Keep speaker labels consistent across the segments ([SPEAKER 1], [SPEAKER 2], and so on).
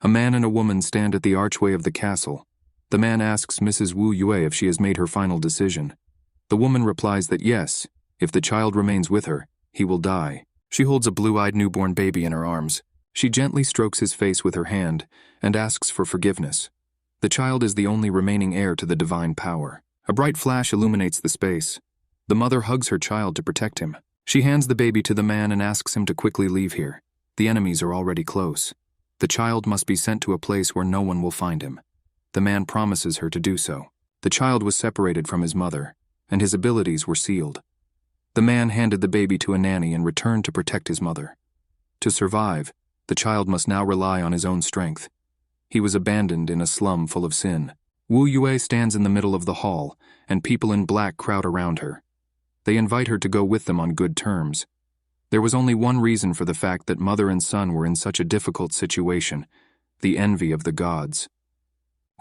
[SPEAKER 1] A man and a woman stand at the archway of the castle. The man asks Mrs. Wu Yue if she has made her final decision. The woman replies that yes, if the child remains with her, he will die. She holds a blue-eyed newborn baby in her arms. She gently strokes his face with her hand and asks for forgiveness. The child is the only remaining heir to the divine power. A bright flash illuminates the space. The mother hugs her child to protect him. She hands the baby to the man and asks him to quickly leave here. The enemies are already close. The child must be sent to a place where no one will find him. The man promises her to do so. The child was separated from his mother, and his abilities were sealed. The man handed the baby to a nanny and returned to protect his mother. To survive, the child must now rely on his own strength. He was abandoned in a slum full of sin. Wu Yue stands in the middle of the hall, and people in black crowd around her. They invite her to go with them on good terms. There was only one reason for the fact that mother and son were in such a difficult situation: the envy of the gods.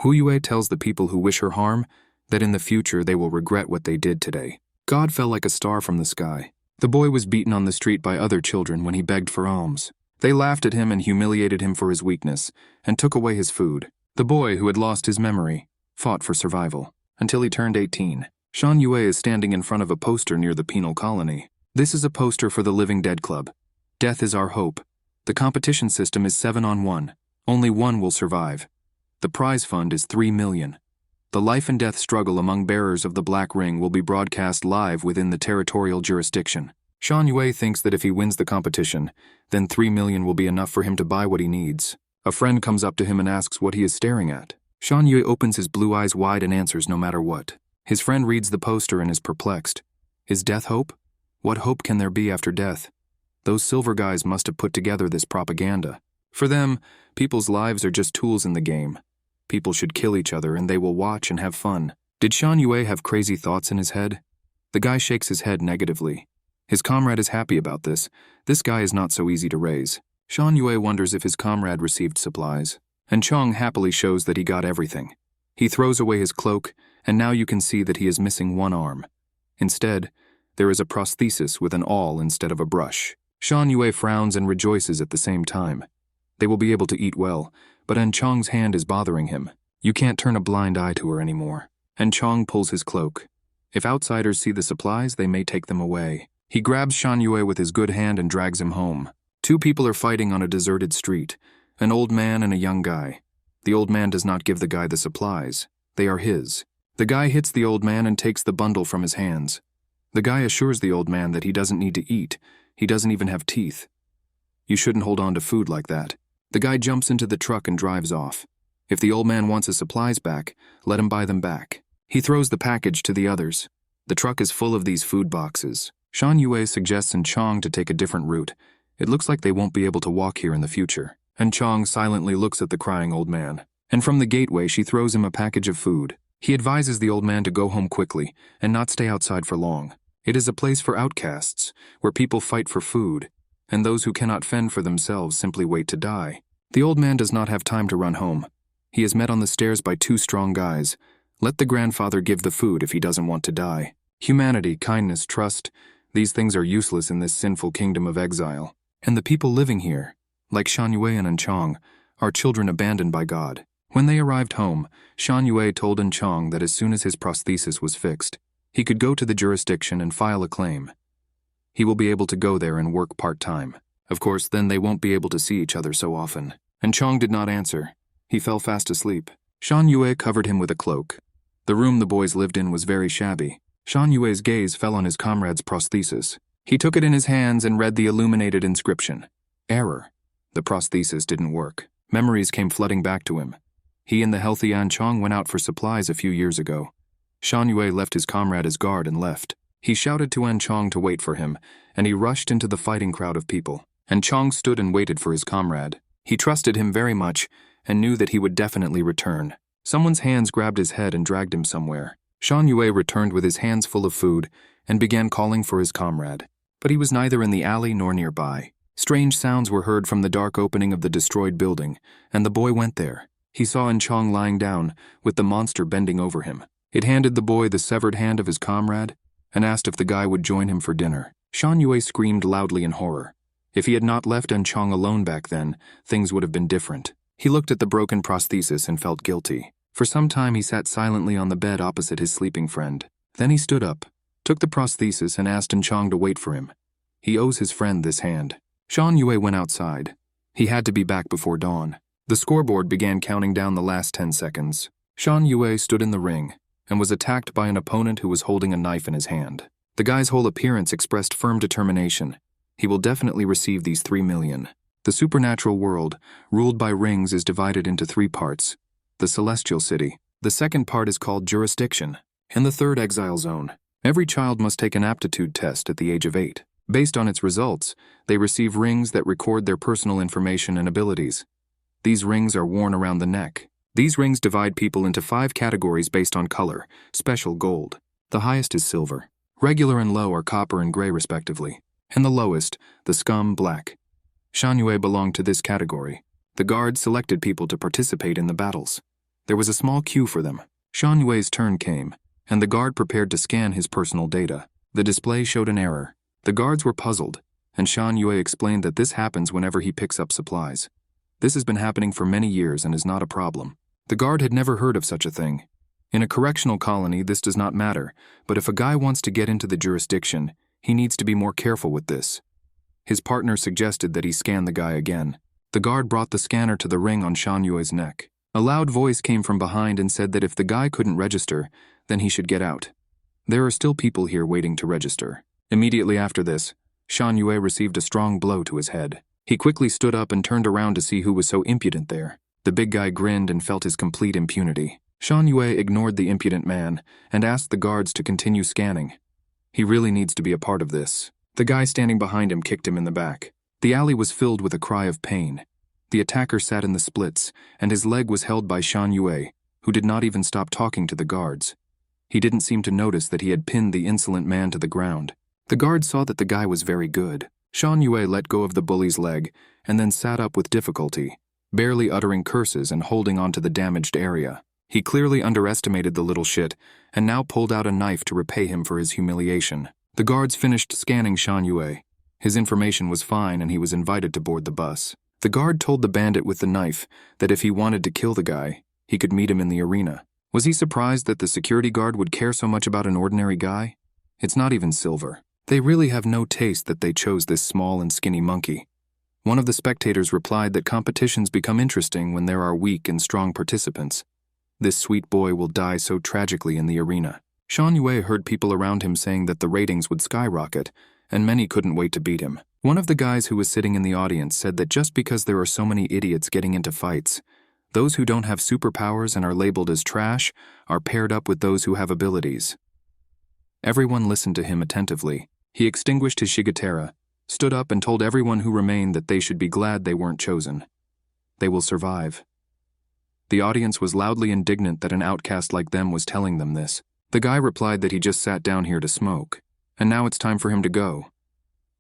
[SPEAKER 1] Wu Yue tells the people who wish her harm that in the future they will regret what they did today. God fell like a star from the sky. The boy was beaten on the street by other children when he begged for alms. They laughed at him and humiliated him for his weakness, and took away his food. The boy, who had lost his memory, fought for survival, until he turned 18. Shan Yue is standing in front of a poster near the penal colony. This is a poster for the Living Dead Club. Death is our hope. The competition system is 7-on-1. Only one will survive. The prize fund is 3 million. The life and death struggle among bearers of the Black Ring will be broadcast live within the territorial jurisdiction. Shan Yue thinks that if he wins the competition, then 3 million will be enough for him to buy what he needs. A friend comes up to him and asks what he is staring at. Shan Yue opens his blue eyes wide and answers no matter what. His friend reads the poster and is perplexed. Is death hope? What hope can there be after death? Those silver guys must have put together this propaganda. For them, people's lives are just tools in the game. People should kill each other and they will watch and have fun. Did Shan Yue have crazy thoughts in his head? The guy shakes his head negatively. His comrade is happy about this. This guy is not so easy to raise. Shan Yue wonders if his comrade received supplies. And Chong happily shows that he got everything. He throws away his cloak, and now you can see that he is missing one arm. Instead, there is a prosthesis with an awl instead of a brush. Shan Yue frowns and rejoices at the same time. They will be able to eat well, but An Chong's hand is bothering him. You can't turn a blind eye to her anymore. An Chong pulls his cloak. If outsiders see the supplies, they may take them away. He grabs Shan Yue with his good hand and drags him home. Two people are fighting on a deserted street, an old man and a young guy. The old man does not give the guy the supplies. They are his. The guy hits the old man and takes the bundle from his hands. The guy assures the old man that he doesn't need to eat. He doesn't even have teeth. You shouldn't hold on to food like that. The guy jumps into the truck and drives off. If the old man wants his supplies back, let him buy them back. He throws the package to the others. The truck is full of these food boxes. Shan Yue suggests An Chong to take a different route. It looks like they won't be able to walk here in the future. An Chong silently looks at the crying old man. And from the gateway, she throws him a package of food. He advises the old man to go home quickly and not stay outside for long. It is a place for outcasts, where people fight for food, and those who cannot fend for themselves simply wait to die. The old man does not have time to run home. He is met on the stairs by two strong guys. Let the grandfather give the food if he doesn't want to die. Humanity, kindness, trust, these things are useless in this sinful kingdom of exile. And the people living here, like Shan Yue and An Chong, are children abandoned by God. When they arrived home, Shan Yue told An Chong that as soon as his prosthesis was fixed, he could go to the jurisdiction and file a claim. He will be able to go there and work part-time. Of course, then they won't be able to see each other so often. An Chong did not answer. He fell fast asleep. Shan Yue covered him with a cloak. The room the boys lived in was very shabby. Shan Yue's gaze fell on his comrade's prosthesis. He took it in his hands and read the illuminated inscription. Error. The prosthesis didn't work. Memories came flooding back to him. He and the healthy An Chong went out for supplies a few years ago. Shan Yue left his comrade as guard and left. He shouted to An Chong to wait for him, and he rushed into the fighting crowd of people. An Chong stood and waited for his comrade. He trusted him very much and knew that he would definitely return. Someone's hands grabbed his head and dragged him somewhere. Shan Yue returned with his hands full of food and began calling for his comrade. But he was neither in the alley nor nearby. Strange sounds were heard from the dark opening of the destroyed building, and the boy went there. He saw An Chong lying down, with the monster bending over him. It handed the boy the severed hand of his comrade and asked if the guy would join him for dinner. Shan Yue screamed loudly in horror. If he had not left An Chong alone back then, things would have been different. He looked at the broken prosthesis and felt guilty. For some time he sat silently on the bed opposite his sleeping friend. Then he stood up, took the prosthesis and asked Chong to wait for him. He owes his friend this hand. Shan Yue went outside. He had to be back before dawn. The scoreboard began counting down the last 10 seconds. Shan Yue stood in the ring and was attacked by an opponent who was holding a knife in his hand. The guy's whole appearance expressed firm determination. He will definitely receive these 3 million. The supernatural world, ruled by rings, is divided into 3 parts. The celestial city. The second part is called jurisdiction, and the third exile zone. Every child must take an aptitude test at the age of 8. Based on its results, they receive rings that record their personal information and abilities. These rings are worn around the neck. These rings divide people into 5 categories based on color, special gold. The highest is silver. Regular and low are copper and gray respectively. And the lowest, the scum, black. Shan Yue belonged to this category. The guard selected people to participate in the battles. There was a small queue for them. Shan Yue's turn came, and the guard prepared to scan his personal data. The display showed an error. The guards were puzzled, and Shan Yue explained that this happens whenever he picks up supplies. This has been happening for many years and is not a problem. The guard had never heard of such a thing. In a correctional colony, this does not matter, but if a guy wants to get into the jurisdiction, he needs to be more careful with this. His partner suggested that he scan the guy again. The guard brought the scanner to the ring on Shan Yue's neck. A loud voice came from behind and said that if the guy couldn't register, then he should get out. There are still people here waiting to register. Immediately after this, Shan Yue received a strong blow to his head. He quickly stood up and turned around to see who was so impudent there. The big guy grinned and felt his complete impunity. Shan Yue ignored the impudent man and asked the guards to continue scanning. He really needs to be a part of this. The guy standing behind him kicked him in the back. The alley was filled with a cry of pain. The attacker sat in the splits, and his leg was held by Shan Yue, who did not even stop talking to the guards. He didn't seem to notice that he had pinned the insolent man to the ground. The guards saw that the guy was very good. Shan Yue let go of the bully's leg and then sat up with difficulty, barely uttering curses and holding on to the damaged area. He clearly underestimated the little shit and now pulled out a knife to repay him for his humiliation. The guards finished scanning Shan Yue. His information was fine and he was invited to board the bus. The guard told the bandit with the knife that if he wanted to kill the guy, he could meet him in the arena. Was he surprised that the security guard would care so much about an ordinary guy? It's not even silver. They really have no taste that they chose this small and skinny monkey. One of the spectators replied that competitions become interesting when there are weak and strong participants. This sweet boy will die so tragically in the arena. Shan Yue heard people around him saying that the ratings would skyrocket, and many couldn't wait to beat him. One of the guys who was sitting in the audience said that just because there are so many idiots getting into fights, those who don't have superpowers and are labeled as trash are paired up with those who have abilities. Everyone listened to him attentively. He extinguished his shigatera, stood up and told everyone who remained that they should be glad they weren't chosen. They will survive. The audience was loudly indignant that an outcast like them was telling them this. The guy replied that he just sat down here to smoke, and now it's time for him to go.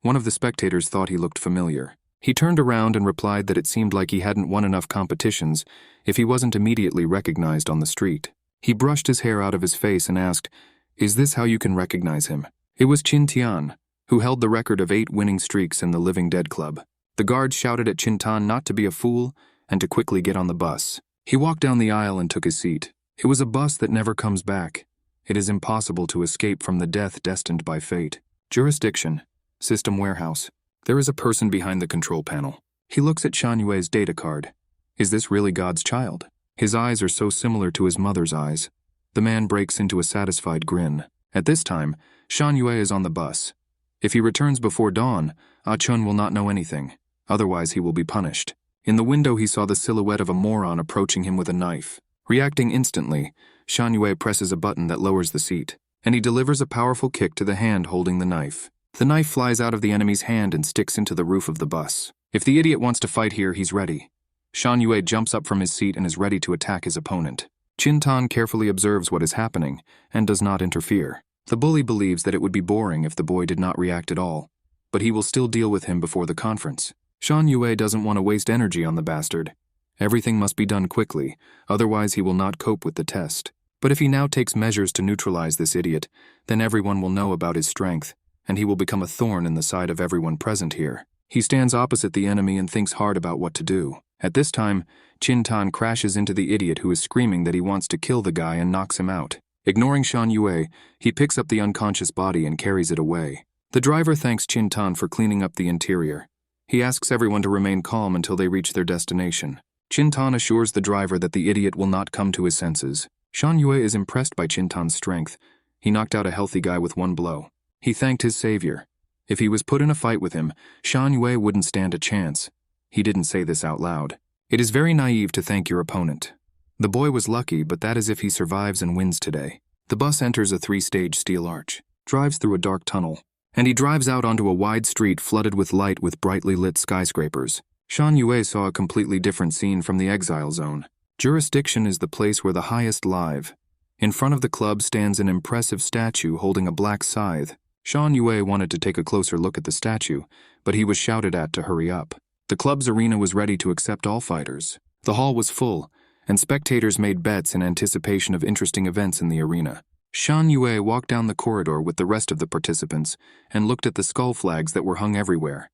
[SPEAKER 1] One of the spectators thought he looked familiar. He turned around and replied that it seemed like he hadn't won enough competitions if he wasn't immediately recognized on the street. He brushed his hair out of his face and asked, "Is this how you can recognize him?" It was Qin Tian, who held the record of 8 winning streaks in the Living Dead Club. The guard shouted at Qin Tan not to be a fool and to quickly get on the bus. He walked down the aisle and took his seat. It was a bus that never comes back. It is impossible to escape from the death destined by fate. Jurisdiction. System warehouse. There is a person behind the control panel. He looks at Shan Yue's data card. Is this really God's child? His eyes are so similar to his mother's eyes. The man breaks into a satisfied grin. At this time, Shan Yue is on the bus. If he returns before dawn, Chun will not know anything. Otherwise, he will be punished. In the window, he saw the silhouette of a moron approaching him with a knife. Reacting instantly, Shan Yue presses a button that lowers the seat, and he delivers a powerful kick to the hand holding the knife. The knife flies out of the enemy's hand and sticks into the roof of the bus. If the idiot wants to fight here, he's ready. Shan Yue jumps up from his seat and is ready to attack his opponent. Qin Tan carefully observes what is happening and does not interfere. The bully believes that it would be boring if the boy did not react at all, but he will still deal with him before the conference. Shan Yue doesn't want to waste energy on the bastard. Everything must be done quickly, otherwise he will not cope with the test. But if he now takes measures to neutralize this idiot, then everyone will know about his strength, and he will become a thorn in the side of everyone present here. He stands opposite the enemy and thinks hard about what to do. At this time, Chin-tan crashes into the idiot who is screaming that he wants to kill the guy and knocks him out. Ignoring Shan Yue, he picks up the unconscious body and carries it away. The driver thanks Chin-tan for cleaning up the interior. He asks everyone to remain calm until they reach their destination. Chin-tan assures the driver that the idiot will not come to his senses. Shan Yue is impressed by Chin-tan's strength. He knocked out a healthy guy with one blow. He thanked his savior. If he was put in a fight with him, Shan Yue wouldn't stand a chance. He didn't say this out loud. It is very naive to thank your opponent. The boy was lucky, but that is if he survives and wins today. The bus enters a 3-stage steel arch, drives through a dark tunnel, and he drives out onto a wide street flooded with light with brightly lit skyscrapers. Shan Yue saw a completely different scene from the exile zone. Jurisdiction is the place where the highest live. In front of the club stands an impressive statue holding a black scythe. Shan Yue wanted to take a closer look at the statue, but he was shouted at to hurry up. The club's arena was ready to accept all fighters. The hall was full, and spectators made bets in anticipation of interesting events in the arena. Shan Yue walked down the corridor with the rest of the participants and looked at the skull flags that were hung everywhere.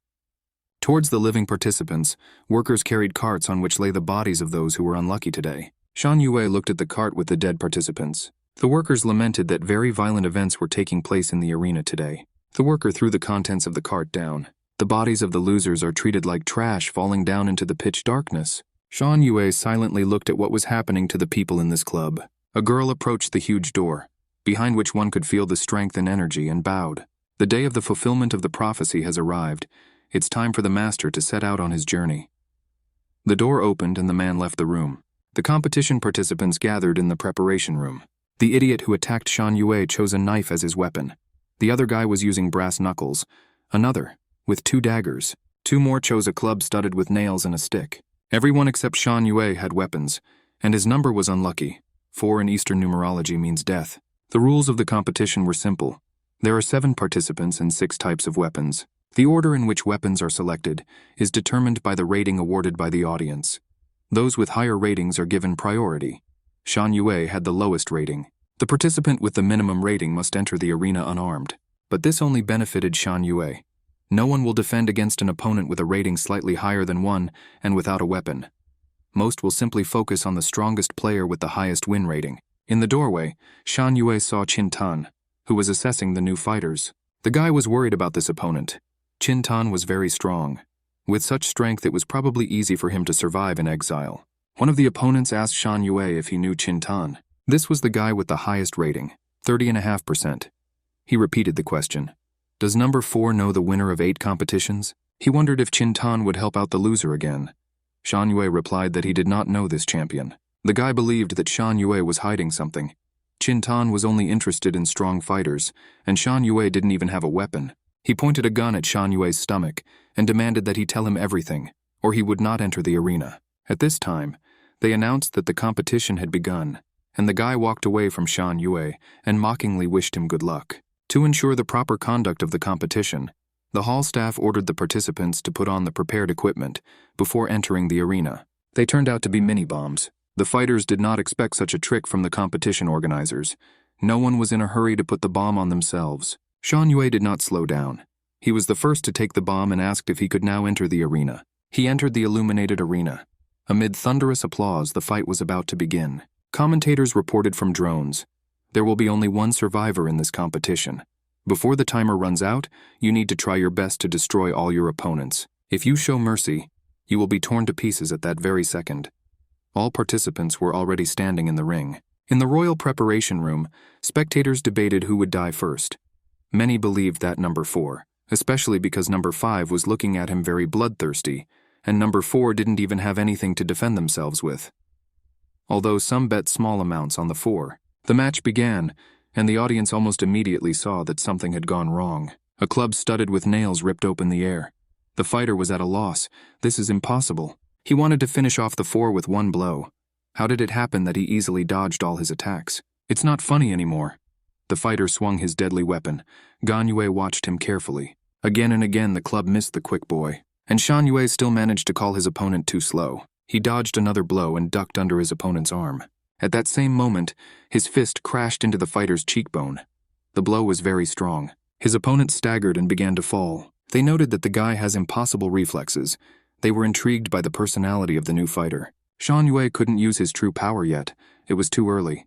[SPEAKER 1] Towards the living participants, workers carried carts on which lay the bodies of those who were unlucky today. Shan Yue looked at the cart with the dead participants. The workers lamented that very violent events were taking place in the arena today. The worker threw the contents of the cart down. The bodies of the losers are treated like trash falling down into the pitch darkness. Shan Yue silently looked at what was happening to the people in this club. A girl approached the huge door, behind which one could feel the strength and energy, and bowed. The day of the fulfillment of the prophecy has arrived. It's time for the master to set out on his journey. The door opened and the man left the room. The competition participants gathered in the preparation room. The idiot who attacked Shan Yue chose a knife as his weapon. The other guy was using brass knuckles. Another, with 2 daggers. 2 more chose a club studded with nails and a stick. Everyone except Shan Yue had weapons, and his number was unlucky. 4 in Eastern numerology means death. The rules of the competition were simple. There are 7 participants and 6 types of weapons. The order in which weapons are selected is determined by the rating awarded by the audience. Those with higher ratings are given priority. Shan Yue had the lowest rating. The participant with the minimum rating must enter the arena unarmed. But this only benefited Shan Yue. No one will defend against an opponent with a rating slightly higher than 1 and without a weapon. Most will simply focus on the strongest player with the highest win rating. In the doorway, Shan Yue saw Chin-tan, who was assessing the new fighters. The guy was worried about this opponent. Chin-tan was very strong. With such strength, it was probably easy for him to survive in exile. One of the opponents asked Shan Yue if he knew Chin-tan. This was the guy with the highest rating, 30.5%. He repeated the question. Does number 4 know the winner of 8 competitions? He wondered if Chin-tan would help out the loser again. Shan Yue replied that he did not know this champion. The guy believed that Shan Yue was hiding something. Chin-tan was only interested in strong fighters, and Shan Yue didn't even have a weapon. He pointed a gun at Shan Yue's stomach and demanded that he tell him everything, or he would not enter the arena. At this time, they announced that the competition had begun, and the guy walked away from Shan Yue and mockingly wished him good luck. To ensure the proper conduct of the competition, the hall staff ordered the participants to put on the prepared equipment before entering the arena. They turned out to be mini-bombs. The fighters did not expect such a trick from the competition organizers. No one was in a hurry to put the bomb on themselves. Shan Yue did not slow down. He was the first to take the bomb and asked if he could now enter the arena. He entered the illuminated arena. Amid thunderous applause, the fight was about to begin. Commentators reported from drones. There will be only one survivor in this competition. Before the timer runs out, you need to try your best to destroy all your opponents. If you show mercy, you will be torn to pieces at that very second. All participants were already standing in the ring. In the royal preparation room, spectators debated who would die first. Many believed that number 4, especially because number 5 was looking at him very bloodthirsty, and number 4 didn't even have anything to defend themselves with. Although some bet small amounts on the 4, the match began, and the audience almost immediately saw that something had gone wrong. A club studded with nails ripped open the air. The fighter was at a loss. This is impossible. He wanted to finish off the 4 with one blow. How did it happen that he easily dodged all his attacks? It's not funny anymore. The fighter swung his deadly weapon. Gan Yue watched him carefully. Again and again the club missed the quick boy. And Shan Yue still managed to call his opponent too slow. He dodged another blow and ducked under his opponent's arm. At that same moment, his fist crashed into the fighter's cheekbone. The blow was very strong. His opponent staggered and began to fall. They noted that the guy has impossible reflexes. They were intrigued by the personality of the new fighter. Shan Yue couldn't use his true power yet. It was too early.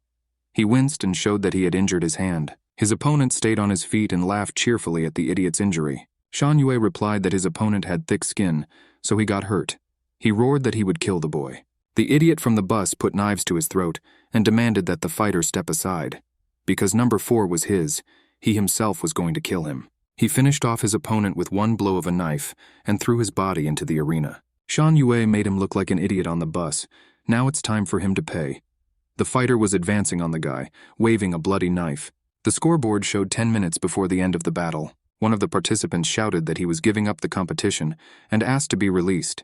[SPEAKER 1] He winced and showed that he had injured his hand. His opponent stayed on his feet and laughed cheerfully at the idiot's injury. Shan Yue replied that his opponent had thick skin, so he got hurt. He roared that he would kill the boy. The idiot from the bus put knives to his throat and demanded that the fighter step aside. Because number 4 was his, he himself was going to kill him. He finished off his opponent with one blow of a knife and threw his body into the arena. Shan Yue made him look like an idiot on the bus. Now it's time for him to pay. The fighter was advancing on the guy, waving a bloody knife. The scoreboard showed 10 minutes before the end of the battle. One of the participants shouted that he was giving up the competition and asked to be released.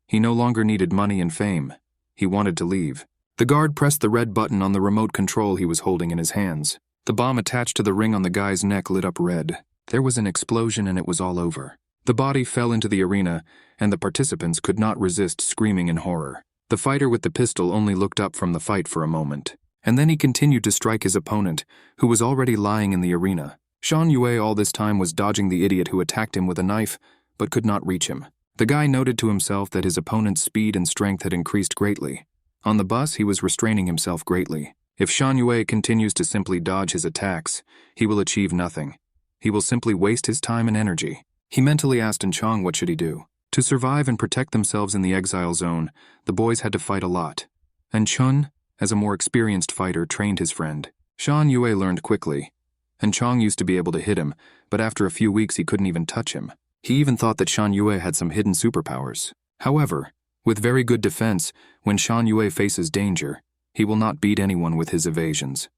[SPEAKER 1] He no longer needed money and fame. He wanted to leave. The guard pressed the red button on the remote control he was holding in his hands. The bomb attached to the ring on the guy's neck lit up red. There was an explosion and it was all over. The body fell into the arena, and the participants could not resist screaming in horror. The fighter with the pistol only looked up from the fight for a moment, and then he continued to strike his opponent, who was already lying in the arena. Shan Yue all this time was dodging the idiot who attacked him with a knife, but could not reach him. The guy noted to himself that his opponent's speed and strength had increased greatly. On the bus, he was restraining himself greatly. If Shan Yue continues to simply dodge his attacks, he will achieve nothing. He will simply waste his time and energy. He mentally asked Chong what should he do. To survive and protect themselves in the exile zone, the boys had to fight a lot. And Chun, as a more experienced fighter, trained his friend. Shan Yue learned quickly. And Chong used to be able to hit him, but after a few weeks he couldn't even touch him. He even thought that Shan Yue had some hidden superpowers. However, with very good defense, when Shan Yue faces danger, he will not beat anyone with his evasions.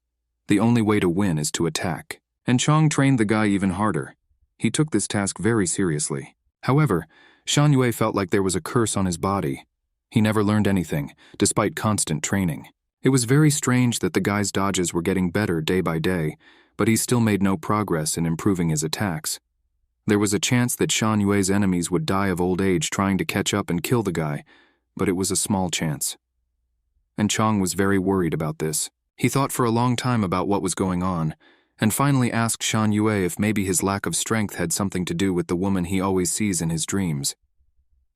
[SPEAKER 1] The only way to win is to attack. And Chong trained the guy even harder. He took this task very seriously. However, Shan Yue felt like there was a curse on his body. He never learned anything, despite constant training. It was very strange that the guy's dodges were getting better day by day, but he still made no progress in improving his attacks. There was a chance that Shan Yue's enemies would die of old age trying to catch up and kill the guy, but it was a small chance. And Chong was very worried about this. He thought for a long time about what was going on, and finally asked Shan Yue if maybe his lack of strength had something to do with the woman he always sees in his dreams.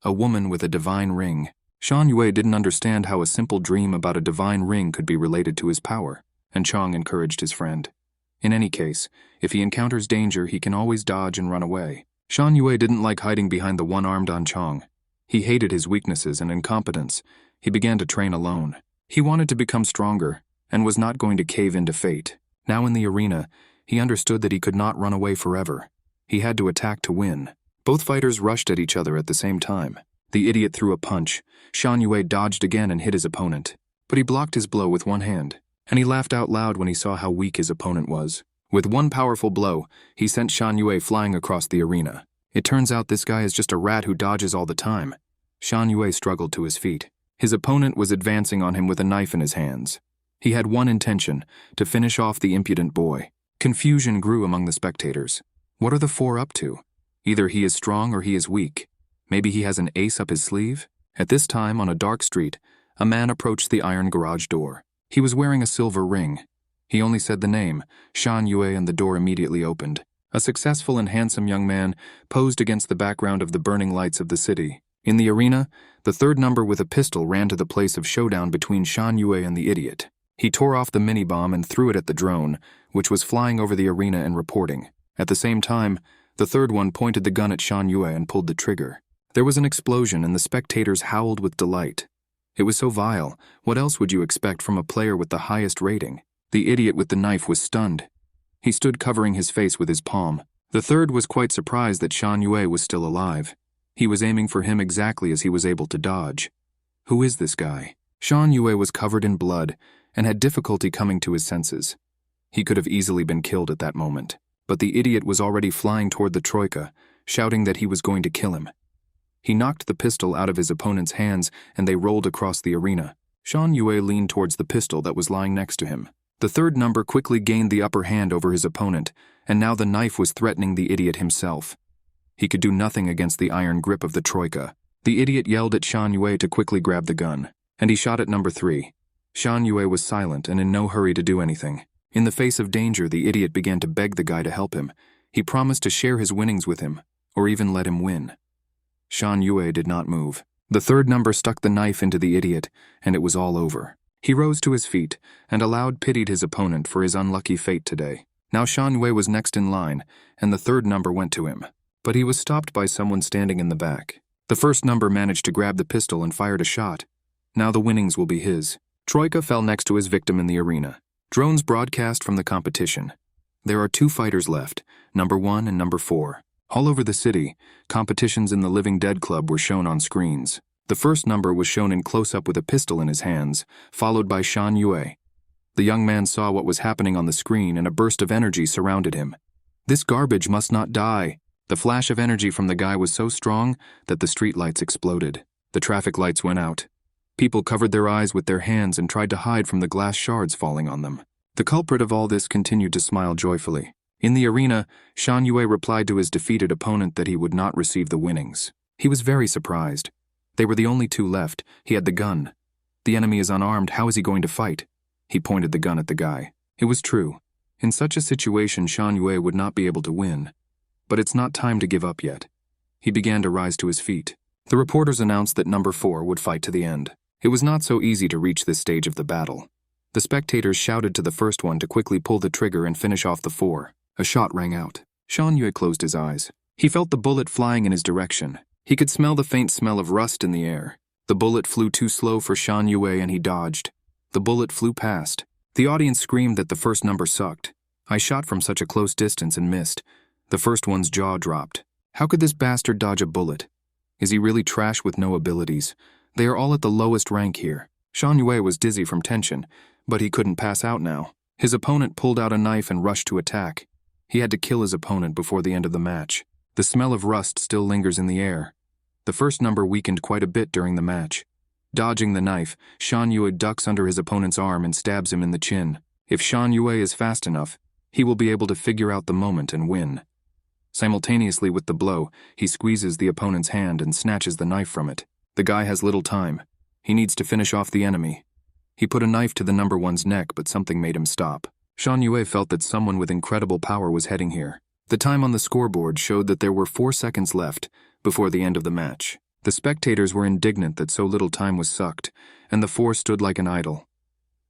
[SPEAKER 1] A woman with a divine ring. Shan Yue didn't understand how a simple dream about a divine ring could be related to his power, and Chong encouraged his friend. In any case, if he encounters danger, he can always dodge and run away. Shan Yue didn't like hiding behind the one-armed An Chong. He hated his weaknesses and incompetence. He began to train alone. He wanted to become stronger, and was not going to cave into fate. Now in the arena, he understood that he could not run away forever. He had to attack to win. Both fighters rushed at each other at the same time. The idiot threw a punch. Shan Yue dodged again and hit his opponent. But he blocked his blow with one hand, and he laughed out loud when he saw how weak his opponent was. With one powerful blow, he sent Shan Yue flying across the arena. It turns out this guy is just a rat who dodges all the time. Shan Yue struggled to his feet. His opponent was advancing on him with a knife in his hands. He had one intention, to finish off the impudent boy. Confusion grew among the spectators. What are the 4 up to? Either he is strong or he is weak. Maybe he has an ace up his sleeve? At this time, on a dark street, a man approached the iron garage door. He was wearing a silver ring. He only said the name, Shan Yue, and the door immediately opened. A successful and handsome young man posed against the background of the burning lights of the city. In the arena, the 3rd number with a pistol ran to the place of showdown between Shan Yue and the idiot. He tore off the mini-bomb and threw it at the drone, which was flying over the arena and reporting. At the same time, the 3rd one pointed the gun at Shan Yue and pulled the trigger. There was an explosion and the spectators howled with delight. It was so vile. What else would you expect from a player with the highest rating? The idiot with the knife was stunned. He stood covering his face with his palm. The 3rd was quite surprised that Shan Yue was still alive. He was aiming for him exactly as he was able to dodge. Who is this guy? Shan Yue was covered in blood and had difficulty coming to his senses. He could have easily been killed at that moment, but the idiot was already flying toward the troika, shouting that he was going to kill him. He knocked the pistol out of his opponent's hands and they rolled across the arena. Shan Yue leaned towards the pistol that was lying next to him. The 3rd number quickly gained the upper hand over his opponent, and now the knife was threatening the idiot himself. He could do nothing against the iron grip of the troika. The idiot yelled at Shan Yue to quickly grab the gun, and he shot at number 3. Shan Yue was silent and in no hurry to do anything. In the face of danger, the idiot began to beg the guy to help him. He promised to share his winnings with him, or even let him win. Shan Yue did not move. The third number stuck the knife into the idiot, and it was all over. He rose to his feet, and aloud pitied his opponent for his unlucky fate today. Now Shan Yue was next in line, and the third number went to him. But he was stopped by someone standing in the back. The first number managed to grab the pistol and fired a shot. Now the winnings will be his. Troika fell next to his victim in the arena. Drones broadcast from the competition. There are 2 fighters left, number 1 and number 4. All over the city, competitions in the Living Dead Club were shown on screens. The first number was shown in close-up with a pistol in his hands, followed by Shan Yue. The young man saw what was happening on the screen, and a burst of energy surrounded him. This garbage must not die. The flash of energy from the guy was so strong that the streetlights exploded. The traffic lights went out. People covered their eyes with their hands and tried to hide from the glass shards falling on them. The culprit of all this continued to smile joyfully. In the arena, Shan Yue replied to his defeated opponent that he would not receive the winnings. He was very surprised. They were the only 2 left. He had the gun. The enemy is unarmed. How is he going to fight? He pointed the gun at the guy. It was true. In such a situation, Shan Yue would not be able to win. But it's not time to give up yet. He began to rise to his feet. The reporters announced that number 4 would fight to the end. It was not so easy to reach this stage of the battle. The spectators shouted to the first one to quickly pull the trigger and finish off the 4. A shot rang out. Shan Yue closed his eyes. He felt the bullet flying in his direction. He could smell the faint smell of rust in the air. The bullet flew too slow for Shan Yue, and he dodged. The bullet flew past. The audience screamed that the first number sucked. I shot from such a close distance and missed. The first one's jaw dropped. How could this bastard dodge a bullet? Is he really trash with no abilities? They are all at the lowest rank here. Shan Yue was dizzy from tension, but he couldn't pass out now. His opponent pulled out a knife and rushed to attack. He had to kill his opponent before the end of the match. The smell of rust still lingers in the air. The first number weakened quite a bit during the match. Dodging the knife, Shan Yue ducks under his opponent's arm and stabs him in the chin. If Shan Yue is fast enough, he will be able to figure out the moment and win. Simultaneously with the blow, he squeezes the opponent's hand and snatches the knife from it. The guy has little time. He needs to finish off the enemy. He put a knife to the number 1's neck, but something made him stop. Shan Yue felt that someone with incredible power was heading here. The time on the scoreboard showed that there were 4 seconds left before the end of the match. The spectators were indignant that so little time was sucked, and the 4 stood like an idol.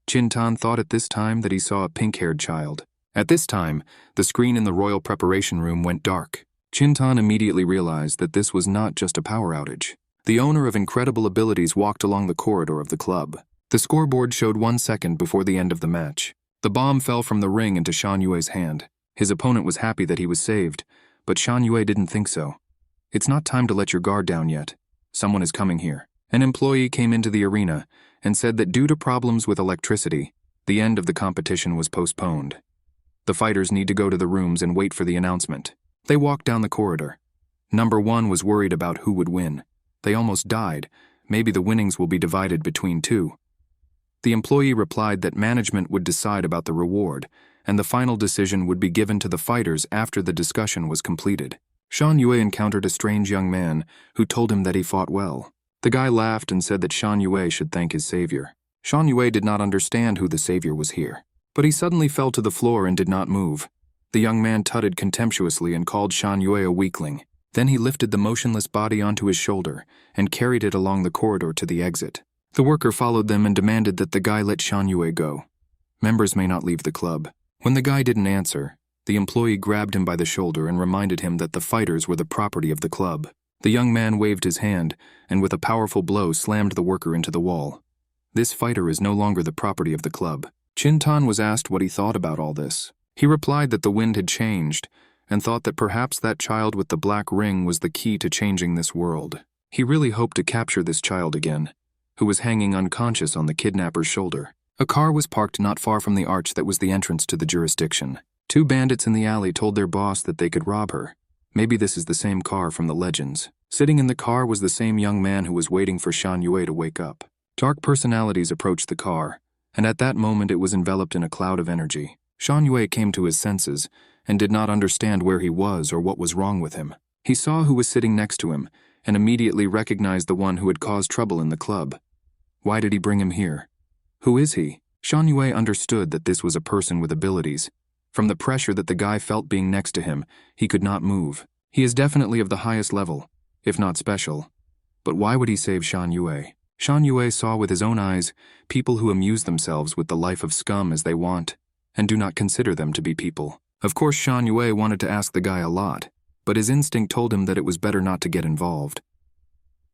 [SPEAKER 1] Chin-tan thought at this time that he saw a pink-haired child. At this time, the screen in the royal preparation room went dark. Chin-tan immediately realized that this was not just a power outage. The owner of incredible abilities walked along the corridor of the club. The scoreboard showed 1 second before the end of the match. The bomb fell from the ring into Shan Yue's hand. His opponent was happy that he was saved, but Shan Yue didn't think so. It's not time to let your guard down yet. Someone is coming here. An employee came into the arena and said that due to problems with electricity, the end of the competition was postponed. The fighters need to go to the rooms and wait for the announcement. They walked down the corridor. Number 1 was worried about who would win. They almost died. Maybe the winnings will be divided between 2. The employee replied that management would decide about the reward, and the final decision would be given to the fighters after the discussion was completed. Shan Yue encountered a strange young man who told him that he fought well. The guy laughed and said that Shan Yue should thank his savior. Shan Yue did not understand who the savior was here, but he suddenly fell to the floor and did not move. The young man tutted contemptuously and called Shan Yue a weakling. Then he lifted the motionless body onto his shoulder and carried it along the corridor to the exit. The worker followed them and demanded that the guy let Shan Yue go. Members may not leave the club. When the guy didn't answer, the employee grabbed him by the shoulder and reminded him that the fighters were the property of the club. The young man waved his hand and with a powerful blow slammed the worker into the wall. This fighter is no longer the property of the club. Chin-tan was asked what he thought about all this. He replied that the wind had changed and thought that perhaps that child with the black ring was the key to changing this world. He really hoped to capture this child again, who was hanging unconscious on the kidnapper's shoulder. A car was parked not far from the arch that was the entrance to the jurisdiction. 2 bandits in the alley told their boss that they could rob her. Maybe this is the same car from the legends. Sitting in the car was the same young man who was waiting for Shan Yue to wake up. Dark personalities approached the car, and at that moment it was enveloped in a cloud of energy. Shan Yue came to his senses and did not understand where he was or what was wrong with him. He saw who was sitting next to him and immediately recognized the one who had caused trouble in the club. Why did he bring him here? Who is he? Shan Yue understood that this was a person with abilities. From the pressure that the guy felt being next to him, he could not move. He is definitely of the highest level. if not special. But why would he save Shan Yue? Shan Yue saw with his own eyes people who amuse themselves with the life of scum as they want, and do not consider them to be people. Of course, Shan Yue wanted to ask the guy a lot, but his instinct told him that it was better not to get involved.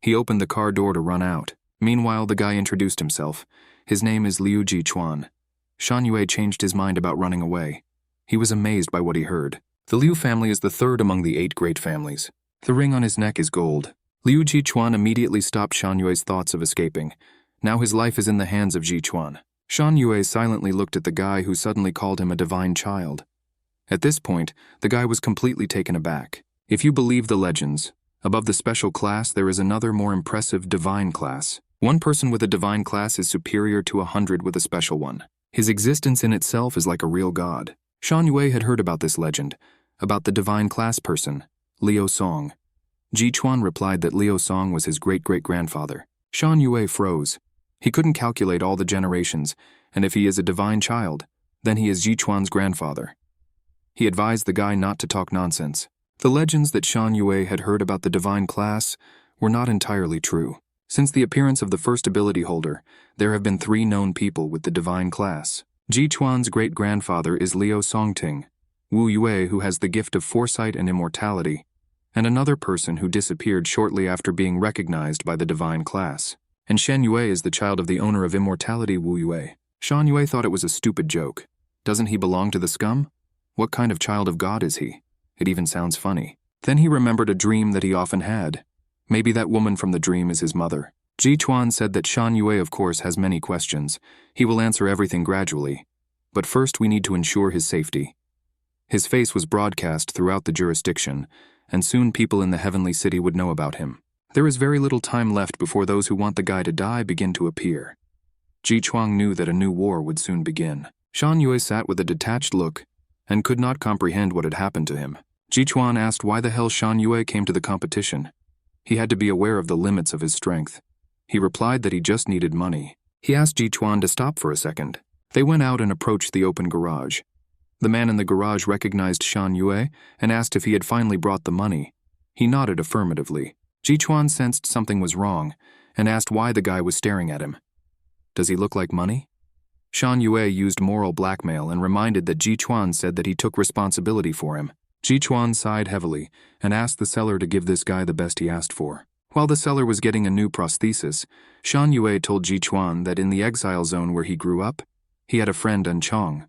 [SPEAKER 1] He opened the car door to run out. Meanwhile, the guy introduced himself. His name is Liu Jichuan. Shan Yue changed his mind about running away. He was amazed by what he heard. The Liu family is the third among the 8 great families. The ring on his neck is gold. Liu Jichuan immediately stopped Shan Yue's thoughts of escaping. Now his life is in the hands of Jichuan. Shan Yue silently looked at the guy who suddenly called him a divine child. At this point, the guy was completely taken aback. If you believe the legends, above the special class there is another more impressive divine class. One person with a divine class is superior to 100 with a special one. His existence in itself is like a real god. Shan Yue had heard about this legend, about the divine class person, Liu Song. Jichuan replied that Liu Song was his great-great-grandfather. Shan Yue froze. He couldn't calculate all the generations, and if he is a divine child, then he is Jichuan's grandfather. He advised the guy not to talk nonsense. The legends that Shan Yue had heard about the divine class were not entirely true. Since the appearance of the first ability holder, there have been 3 known people with the divine class. Jichuan's great-grandfather is Liu Songting, Wu Yue who has the gift of foresight and immortality, and another person who disappeared shortly after being recognized by the divine class. And Shen Yue is the child of the owner of immortality, Wu Yue. Shan Yue thought it was a stupid joke. Doesn't he belong to the scum? What kind of child of God is he? It even sounds funny. Then he remembered a dream that he often had. Maybe that woman from the dream is his mother. Jichuan said that Shan Yue of course has many questions. He will answer everything gradually. But first we need to ensure his safety. His face was broadcast throughout the jurisdiction, and soon people in the heavenly city would know about him. There is very little time left before those who want the guy to die begin to appear. Jichuan knew that a new war would soon begin. Shan Yue sat with a detached look and could not comprehend what had happened to him. Jichuan asked why the hell Shan Yue came to the competition. He had to be aware of the limits of his strength. He replied that he just needed money. He asked Jichuan to stop for a second. They went out and approached the open garage. The man in the garage recognized Shan Yue and asked if he had finally brought the money. He nodded affirmatively. Jichuan sensed something was wrong and asked why the guy was staring at him. Does he look like money? Shan Yue used moral blackmail and reminded that Jichuan said that he took responsibility for him. Jichuan sighed heavily and asked the seller to give this guy the best he asked for. While the seller was getting a new prosthesis, Shan Yue told Jichuan that in the exile zone where he grew up, he had a friend Anchong.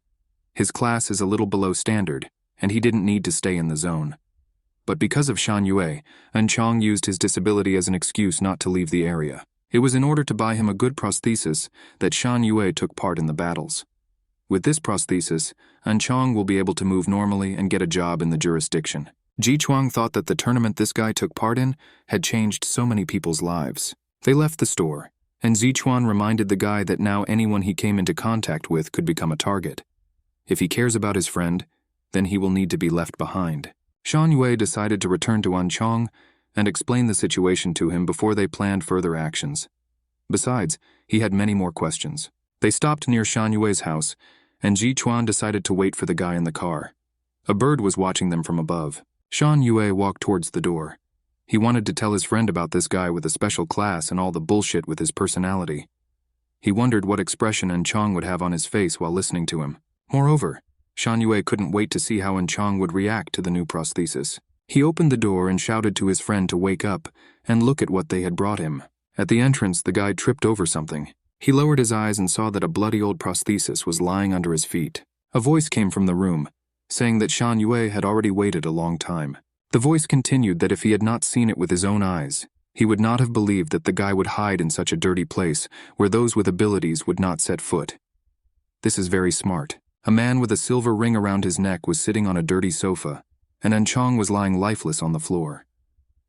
[SPEAKER 1] His class is a little below standard, and he didn't need to stay in the zone. But because of Shan Yue, Anchong used his disability as an excuse not to leave the area. It was in order to buy him a good prosthesis that Shan Yue took part in the battles. With this prosthesis, Anchong will be able to move normally and get a job in the jurisdiction. Jichuan thought that the tournament this guy took part in had changed so many people's lives. They left the store, and Jichuan reminded the guy that now anyone he came into contact with could become a target. If he cares about his friend, then he will need to be left behind. Shan Yue decided to return to Anchong and explain the situation to him before they planned further actions. Besides, he had many more questions. They stopped near Shan Yue's house, and Jichuan decided to wait for the guy in the car. A bird was watching them from above. Shan Yue walked towards the door. He wanted to tell his friend about this guy with a special class and all the bullshit with his personality. He wondered what expression Anchong would have on his face while listening to him. Moreover, Shan Yue couldn't wait to see how Anchong would react to the new prosthesis. He opened the door and shouted to his friend to wake up and look at what they had brought him. At the entrance, the guy tripped over something. He lowered his eyes and saw that a bloody old prosthesis was lying under his feet. A voice came from the room, saying that Shan Yue had already waited a long time. The voice continued that if he had not seen it with his own eyes, he would not have believed that the guy would hide in such a dirty place where those with abilities would not set foot. This is very smart. A man with a silver ring around his neck was sitting on a dirty sofa, and Anchong was lying lifeless on the floor.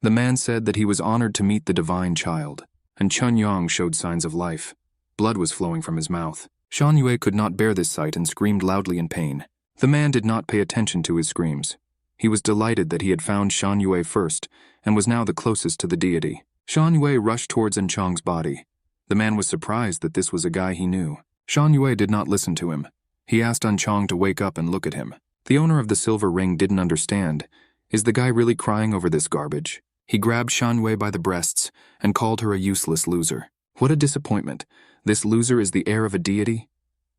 [SPEAKER 1] The man said that he was honored to meet the divine child, and Chun Yang showed signs of life. Blood was flowing from his mouth. Shan Yue could not bear this sight and screamed loudly in pain. The man did not pay attention to his screams. He was delighted that he had found Shan Yue first, and was now the closest to the deity. Shan Yue rushed towards Anchong's body. The man was surprised that this was a guy he knew. Shan Yue did not listen to him. He asked Anchong to wake up and look at him. The owner of the silver ring didn't understand. Is the guy really crying over this garbage? He grabbed Shan Yue by the breasts and called her a useless loser. What a disappointment. This loser is the heir of a deity?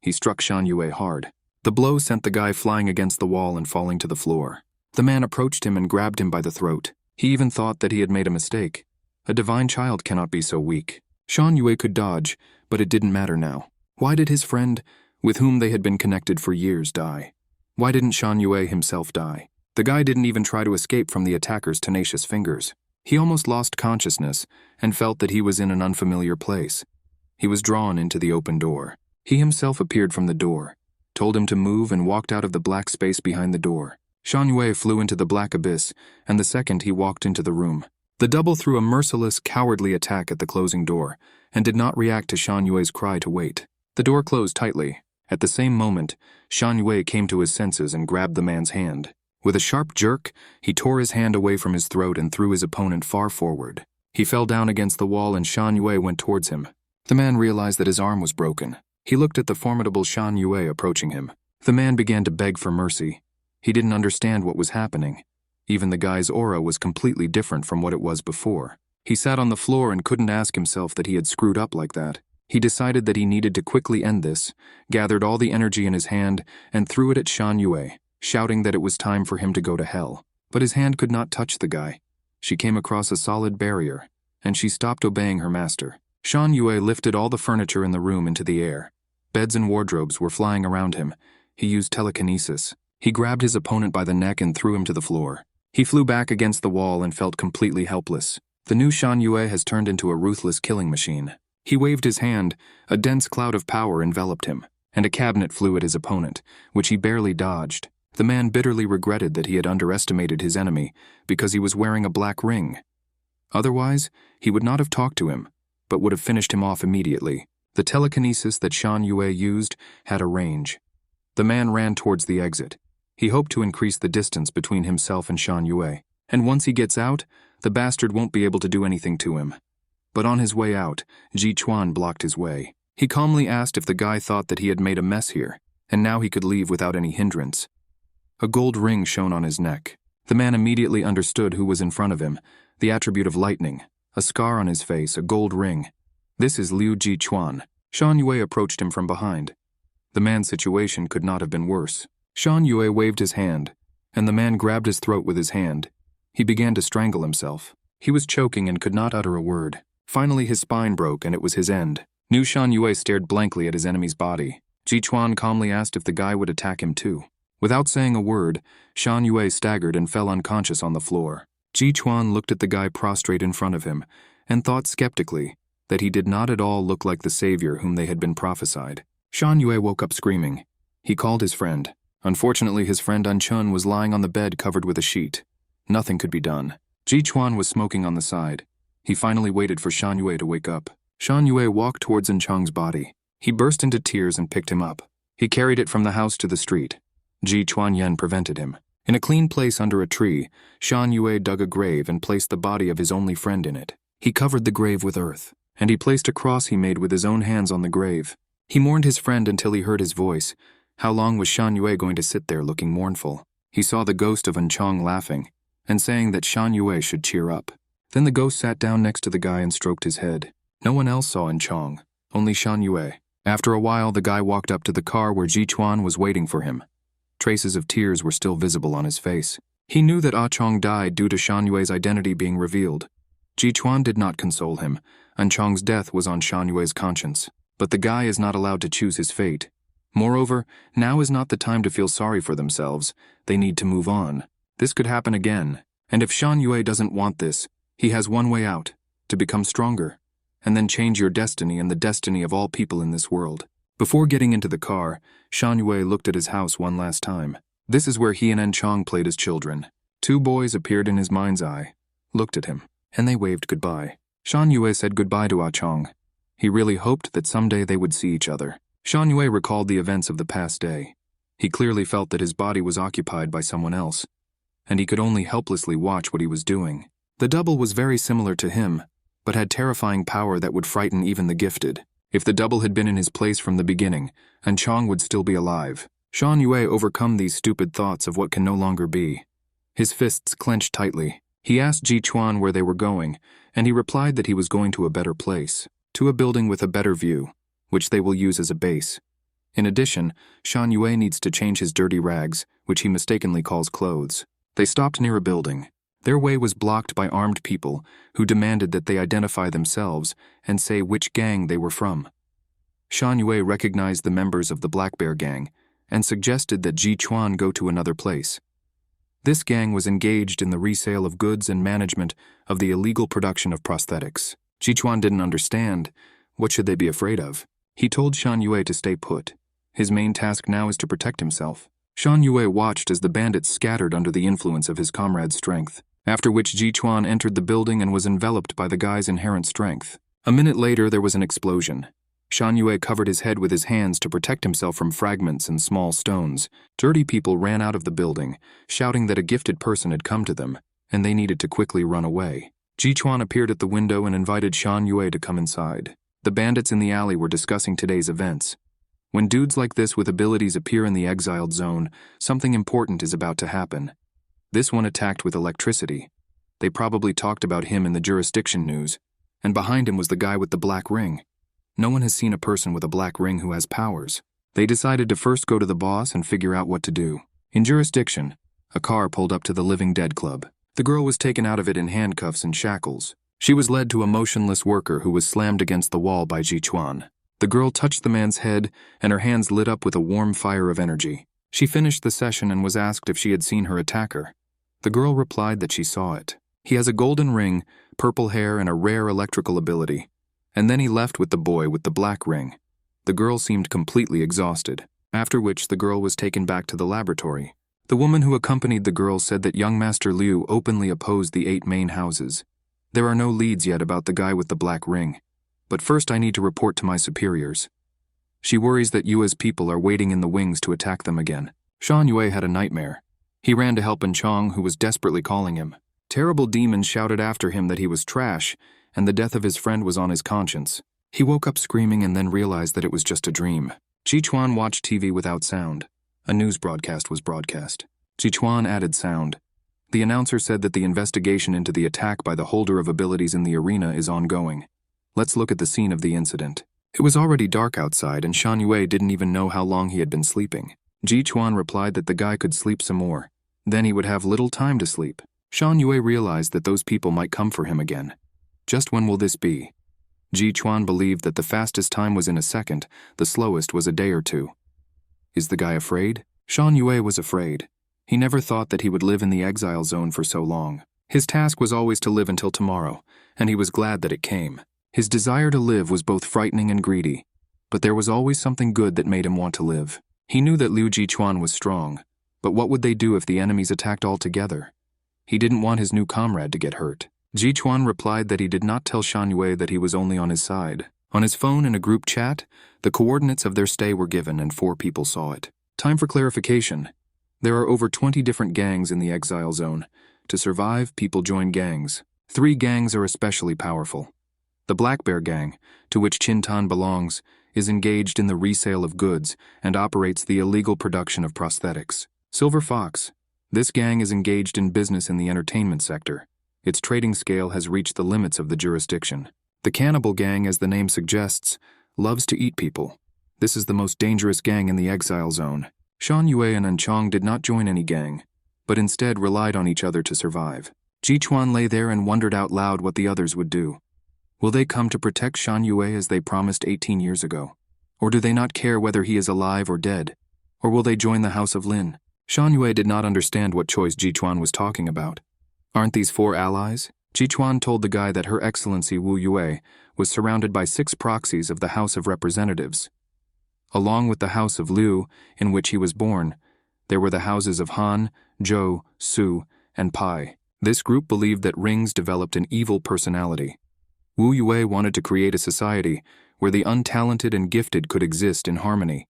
[SPEAKER 1] He struck Shan Yue hard. The blow sent the guy flying against the wall and falling to the floor. The man approached him and grabbed him by the throat. He even thought that he had made a mistake. A divine child cannot be so weak. Shan Yue could dodge, but it didn't matter now. Why did his friend, with whom they had been connected for years, die? Why didn't Shan Yue himself die? The guy didn't even try to escape from the attacker's tenacious fingers. He almost lost consciousness and felt that he was in an unfamiliar place. He was drawn into the open door. He himself appeared from the door, told him to move, and walked out of the black space behind the door. Shan Yue flew into the black abyss, and the second he walked into the room. The double threw a merciless, cowardly attack at the closing door, and did not react to Shan Yue's cry to wait. The door closed tightly. At the same moment, Shan Yue came to his senses and grabbed the man's hand. With a sharp jerk, he tore his hand away from his throat and threw his opponent far forward. He fell down against the wall and Shan Yue went towards him. The man realized that his arm was broken. He looked at the formidable Shan Yue approaching him. The man began to beg for mercy. He didn't understand what was happening. Even the guy's aura was completely different from what it was before. He sat on the floor and couldn't ask himself that he had screwed up like that. He decided that he needed to quickly end this, gathered all the energy in his hand, and threw it at Shan Yue, shouting that it was time for him to go to hell. But his hand could not touch the guy. She came across a solid barrier, and she stopped obeying her master. Shan Yue lifted all the furniture in the room into the air. Beds and wardrobes were flying around him. He used telekinesis. He grabbed his opponent by the neck and threw him to the floor. He flew back against the wall and felt completely helpless. The new Shan Yue has turned into a ruthless killing machine. He waved his hand, a dense cloud of power enveloped him, and a cabinet flew at his opponent, which he barely dodged. The man bitterly regretted that he had underestimated his enemy because he was wearing a black ring. Otherwise, he would not have talked to him, but would have finished him off immediately. The telekinesis that Shan Yue used had a range. The man ran towards the exit. He hoped to increase the distance between himself and Shan Yue, and once he gets out, the bastard won't be able to do anything to him. But on his way out, Ji Chuan blocked his way. He calmly asked if the guy thought that he had made a mess here, and now he could leave without any hindrance. A gold ring shone on his neck. The man immediately understood who was in front of him, the attribute of lightning, a scar on his face, a gold ring. This is Liu Ji Chuan. Shan Yue approached him from behind. The man's situation could not have been worse. Shan Yue waved his hand, and the man grabbed his throat with his hand. He began to strangle himself. He was choking and could not utter a word. Finally his spine broke and it was his end. New Shan Yue stared blankly at his enemy's body. Ji Chuan calmly asked if the guy would attack him too. Without saying a word, Shan Yue staggered and fell unconscious on the floor. Ji Chuan looked at the guy prostrate in front of him and thought skeptically that he did not at all look like the savior whom they had been prophesied. Shan Yue woke up screaming. He called his friend. Unfortunately, his friend Chun was lying on the bed covered with a sheet. Nothing could be done. Ji Chuan was smoking on the side. He finally waited for Shan Yue to wake up. Shan Yue walked towards Chung's body. He burst into tears and picked him up. He carried it from the house to the street. Ji Chuan Yen prevented him. In a clean place under a tree, Shan Yue dug a grave and placed the body of his only friend in it. He covered the grave with earth, and he placed a cross he made with his own hands on the grave. He mourned his friend until he heard his voice. How long was Shan Yue going to sit there looking mournful? He saw the ghost of Chong laughing and saying that Shan Yue should cheer up. Then the ghost sat down next to the guy and stroked his head. No one else saw Chong, only Shan Yue. After a while, the guy walked up to the car where Ji Chuan was waiting for him. Traces of tears were still visible on his face. He knew that Chong died due to Shan Yue's identity being revealed. Ji Chuan did not console him, and Chong's death was on Shan Yue's conscience. But the guy is not allowed to choose his fate. Moreover, now is not the time to feel sorry for themselves. They need to move on. This could happen again, and if Shan Yue doesn't want this, he has one way out, to become stronger, and then change your destiny and the destiny of all people in this world. Before getting into the car, Shan Yue looked at his house one last time. This is where he and Chong played as children. Two boys appeared in his mind's eye, looked at him, and they waved goodbye. Shan Yue said goodbye to Chong. He really hoped that someday they would see each other. Shan Yue recalled the events of the past day. He clearly felt that his body was occupied by someone else, and he could only helplessly watch what he was doing. The double was very similar to him, but had terrifying power that would frighten even the gifted. If the double had been in his place from the beginning, and Chong would still be alive. Shan Yue overcome these stupid thoughts of what can no longer be. His fists clenched tightly. He asked Ji Chuan where they were going, and he replied that he was going to a better place, to a building with a better view, which they will use as a base. In addition, Shan Yue needs to change his dirty rags, which he mistakenly calls clothes. They stopped near a building. Their way was blocked by armed people who demanded that they identify themselves and say which gang they were from. Shan Yue recognized the members of the Black Bear gang and suggested that Ji Chuan go to another place. This gang was engaged in the resale of goods and management of the illegal production of prosthetics. Ji Chuan didn't understand. What should they be afraid of? He told Shan Yue to stay put. His main task now is to protect himself. Shan Yue watched as the bandits scattered under the influence of his comrade's strength, after which Ji Chuan entered the building and was enveloped by the guy's inherent strength. A minute later, there was an explosion. Shan Yue covered his head with his hands to protect himself from fragments and small stones. Dirty people ran out of the building, shouting that a gifted person had come to them, and they needed to quickly run away. Ji Chuan appeared at the window and invited Shan Yue to come inside. The bandits in the alley were discussing today's events. When dudes like this with abilities appear in the exiled zone, something important is about to happen. This one attacked with electricity. They probably talked about him in the jurisdiction news, and behind him was the guy with the black ring. No one has seen a person with a black ring who has powers. They decided to first go to the boss and figure out what to do. In jurisdiction, a car pulled up to the Living Dead Club. The girl was taken out of it in handcuffs and shackles. She was led to a motionless worker who was slammed against the wall by Ji Chuan. The girl touched the man's head, and her hands lit up with a warm fire of energy. She finished the session and was asked if she had seen her attacker. The girl replied that she saw it. He has a golden ring, purple hair, and a rare electrical ability. And then he left with the boy with the black ring. The girl seemed completely exhausted, after which the girl was taken back to the laboratory. The woman who accompanied the girl said that young Master Liu openly opposed the 8 main houses. There are no leads yet about the guy with the black ring. But first I need to report to my superiors. She worries that Yue's people are waiting in the wings to attack them again. Shan Yue had a nightmare. He ran to help An Chong, who was desperately calling him. Terrible demons shouted after him that he was trash, and the death of his friend was on his conscience. He woke up screaming and then realized that it was just a dream. Ji Chuan watched TV without sound. A news broadcast was broadcast. Ji Chuan added sound. The announcer said that the investigation into the attack by the holder of abilities in the arena is ongoing. Let's look at the scene of the incident. It was already dark outside, and Shan Yue didn't even know how long he had been sleeping. Ji Chuan replied that the guy could sleep some more. Then he would have little time to sleep. Shan Yue realized that those people might come for him again. Just when will this be? Ji Chuan believed that the fastest time was in a second, the slowest was a day or two. Is the guy afraid? Shan Yue was afraid. He never thought that he would live in the exile zone for so long. His task was always to live until tomorrow, and he was glad that it came. His desire to live was both frightening and greedy, but there was always something good that made him want to live. He knew that Liu Ji Chuan was strong, but what would they do if the enemies attacked all together? He didn't want his new comrade to get hurt. Ji Chuan replied that he did not tell Shan Yue that he was only on his side. On his phone in a group chat, the coordinates of their stay were given and 4 people saw it. Time for clarification. There are over 20 different gangs in the exile zone. To survive, people join gangs. 3 gangs are especially powerful. The Black Bear Gang, to which Chin Tan belongs, is engaged in the resale of goods and operates the illegal production of prosthetics. Silver Fox. This gang is engaged in business in the entertainment sector. Its trading scale has reached the limits of the jurisdiction. The Cannibal Gang, as the name suggests, loves to eat people. This is the most dangerous gang in the exile zone. Shan Yue and An Chong did not join any gang, but instead relied on each other to survive. Ji Chuan lay there and wondered out loud what the others would do. Will they come to protect Shan Yue as they promised 18 years ago? Or do they not care whether he is alive or dead? Or will they join the House of Lin? Shan Yue did not understand what choice Ji Chuan was talking about. Aren't these 4 allies? Ji Chuan told the guy that Her Excellency Wu Yue was surrounded by 6 proxies of the House of Representatives. Along with the House of Liu, in which he was born, there were the houses of Han, Zhou, Su, and Pai. This group believed that rings developed an evil personality. Wu Yue wanted to create a society where the untalented and gifted could exist in harmony.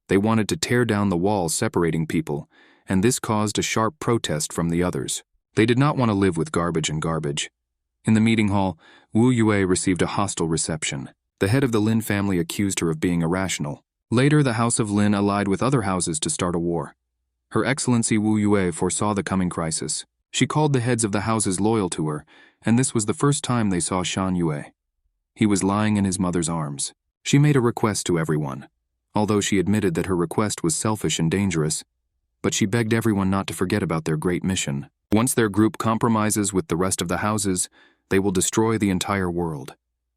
[SPEAKER 1] They wanted to tear down the wall separating people, and this caused a sharp protest from the others. They did not want to live with garbage and garbage. In the meeting hall, Wu Yue received a hostile reception. The head of the Lin family accused her of being irrational. Later, the House of Lin allied with other houses to start a war. Her Excellency Wu Yue foresaw the coming crisis. She called the heads of the houses loyal to her, and this was the first time they saw Shan Yue. He was lying in his mother's arms. She made a request to everyone, although she admitted that her request was selfish and dangerous, but she begged everyone not to forget about their great mission. Once their group compromises with the rest of the houses, they will destroy the entire world.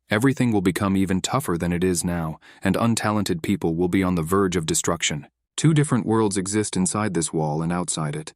[SPEAKER 1] Everything will become even tougher than it is now, and untalented people will be on the verge of destruction. 2 different worlds exist inside this wall and outside it.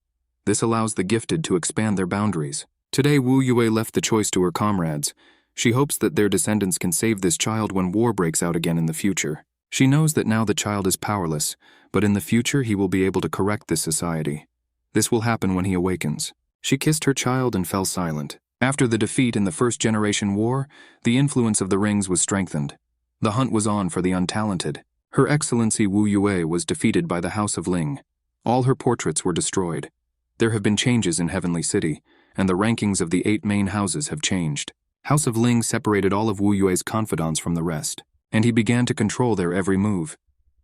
[SPEAKER 1] This allows the gifted to expand their boundaries. Today, Wu Yue left the choice to her comrades. She hopes that their descendants can save this child when war breaks out again in the future. She knows that now the child is powerless, but in the future he will be able to correct this society. This will happen when he awakens. She kissed her child and fell silent. After the defeat in the First Generation War, the influence of the rings was strengthened. The hunt was on for the untalented. Her Excellency Wu Yue was defeated by the House of Ling. All her portraits were destroyed. There have been changes in Heavenly City, and the rankings of the 8 main houses have changed. House of Ling separated all of Wu Yue's confidants from the rest, and he began to control their every move.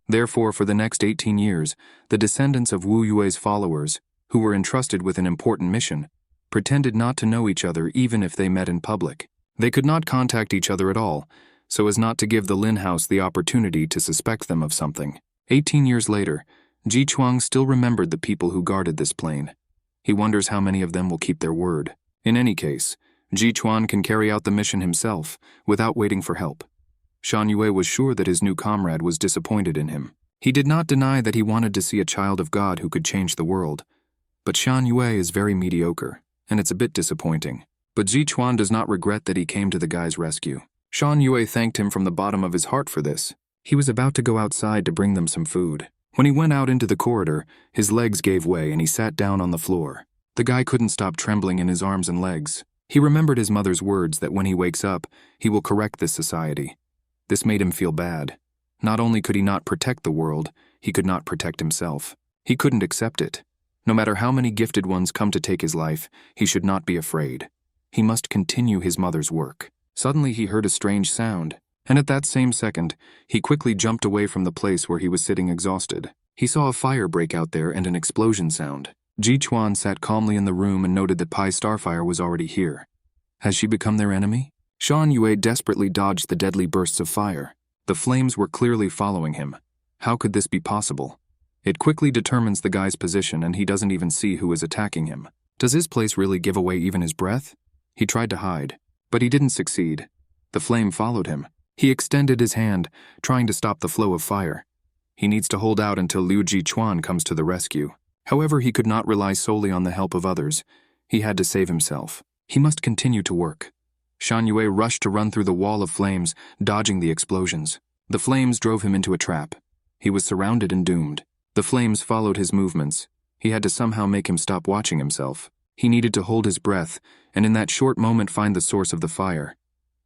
[SPEAKER 1] Therefore, for the next 18 years, the descendants of Wu Yue's followers, who were entrusted with an important mission, pretended not to know each other even if they met in public. They could not contact each other at all, so as not to give the Lin house the opportunity to suspect them of something. 18 years later, Ji Chuang still remembered the people who guarded this plane. He wonders how many of them will keep their word. In any case, Ji Chuan can carry out the mission himself, without waiting for help. Shan Yue was sure that his new comrade was disappointed in him. He did not deny that he wanted to see a child of God who could change the world. But Shan Yue is very mediocre, and it's a bit disappointing. But Ji Chuan does not regret that he came to the guy's rescue. Shan Yue thanked him from the bottom of his heart for this. He was about to go outside to bring them some food. When he went out into the corridor, his legs gave way and he sat down on the floor. The guy couldn't stop trembling in his arms and legs. He remembered his mother's words that when he wakes up, he will correct this society. This made him feel bad. Not only could he not protect the world, he could not protect himself. He couldn't accept it. No matter how many gifted ones come to take his life, he should not be afraid. He must continue his mother's work. Suddenly he heard a strange sound, and at that same second, he quickly jumped away from the place where he was sitting exhausted. He saw a fire break out there and an explosion sound. Ji Chuan sat calmly in the room and noted that Pai Starfire was already here. Has she become their enemy? Shan Yue desperately dodged the deadly bursts of fire. The flames were clearly following him. How could this be possible? It quickly determines the guy's position and he doesn't even see who is attacking him. Does his place really give away even his breath? He tried to hide, but he didn't succeed. The flame followed him. He extended his hand, trying to stop the flow of fire. He needs to hold out until Liu Ji Chuan comes to the rescue. However, he could not rely solely on the help of others. He had to save himself. He must continue to work. Shan Yue rushed to run through the wall of flames, dodging the explosions. The flames drove him into a trap. He was surrounded and doomed. The flames followed his movements. He had to somehow make him stop watching himself. He needed to hold his breath, and in that short moment find the source of the fire.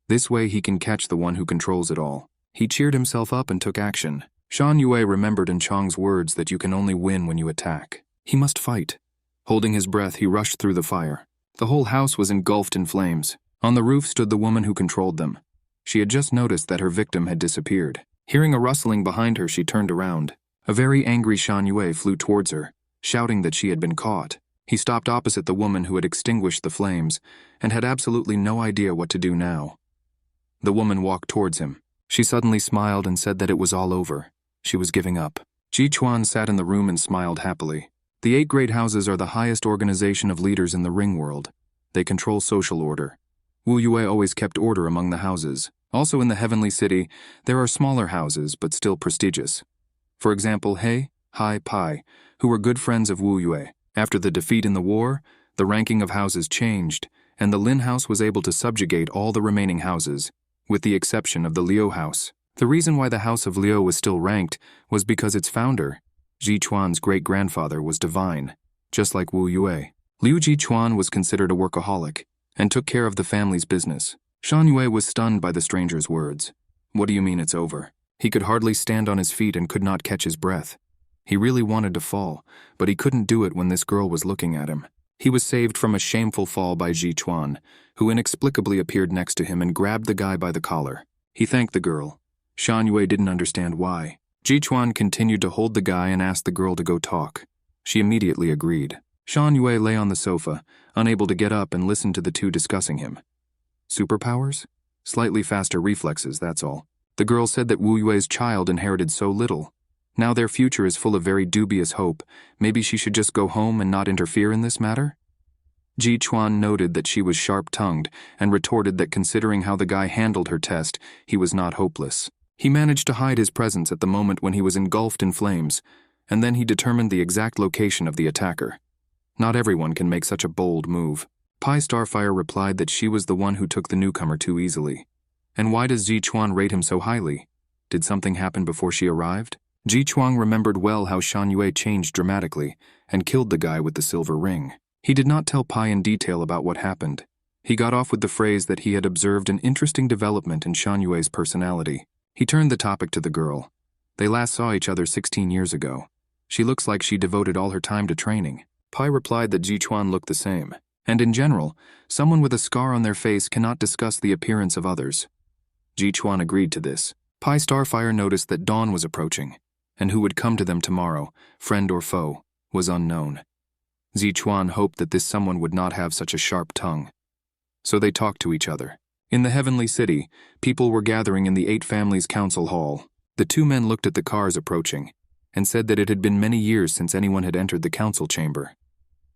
[SPEAKER 1] This way he can catch the one who controls it all. He cheered himself up and took action. Shan Yue remembered in Chang's words that you can only win when you attack. He must fight. Holding his breath, he rushed through the fire. The whole house was engulfed in flames. On the roof stood the woman who controlled them. She had just noticed that her victim had disappeared. Hearing a rustling behind her, she turned around. A very angry Shan Yue flew towards her, shouting that she had been caught. He stopped opposite the woman who had extinguished the flames, and had absolutely no idea what to do now. The woman walked towards him. She suddenly smiled and said that it was all over. She was giving up. Ji Chuan sat in the room and smiled happily. The 8 great houses are the highest organization of leaders in the ring world. They control social order. Wu Yue always kept order among the houses. Also in the Heavenly City, there are smaller houses but still prestigious. For example, He, Hai, Pai, who were good friends of Wu Yue. After the defeat in the war, the ranking of houses changed, and the Lin house was able to subjugate all the remaining houses, with the exception of the Liu house. The reason why the house of Liu was still ranked was because its founder, Ji Chuan's great-grandfather, was divine, just like Wu Yue. Liu Ji Chuan was considered a workaholic, and took care of the family's business. Shan Yue was stunned by the stranger's words. What do you mean it's over? He could hardly stand on his feet and could not catch his breath. He really wanted to fall, but he couldn't do it when this girl was looking at him. He was saved from a shameful fall by Ji Chuan, who inexplicably appeared next to him and grabbed the guy by the collar. He thanked the girl. Shan Yue didn't understand why. Ji Chuan continued to hold the guy and asked the girl to go talk. She immediately agreed. Shan Yue lay on the sofa, unable to get up and listen to the two discussing him. Superpowers? Slightly faster reflexes, that's all. The girl said that Wu Yue's child inherited so little. Now their future is full of very dubious hope. Maybe she should just go home and not interfere in this matter? Ji Chuan noted that she was sharp-tongued and retorted that considering how the guy handled her test, he was not hopeless. He managed to hide his presence at the moment when he was engulfed in flames, and then he determined the exact location of the attacker. Not everyone can make such a bold move. Pi Starfire replied that she was the one who took the newcomer too easily. And why does Ji Chuan rate him so highly? Did something happen before she arrived? Ji Chuan remembered well how Shan Yue changed dramatically and killed the guy with the silver ring. He did not tell Pi in detail about what happened. He got off with the phrase that he had observed an interesting development in Shan Yue's personality. He turned the topic to the girl. They last saw each other 16 years ago. She looks like she devoted all her time to training. Pi replied that Ji Chuan looked the same. And in general, someone with a scar on their face cannot discuss the appearance of others. Ji Chuan agreed to this. Pi Starfire noticed that dawn was approaching, and who would come to them tomorrow, friend or foe, was unknown. Ji Chuan hoped that this someone would not have such a sharp tongue. So they talked to each other. In the heavenly city, people were gathering in the 8 families' council hall. The 2 men looked at the cars approaching and said that it had been many years since anyone had entered the council chamber.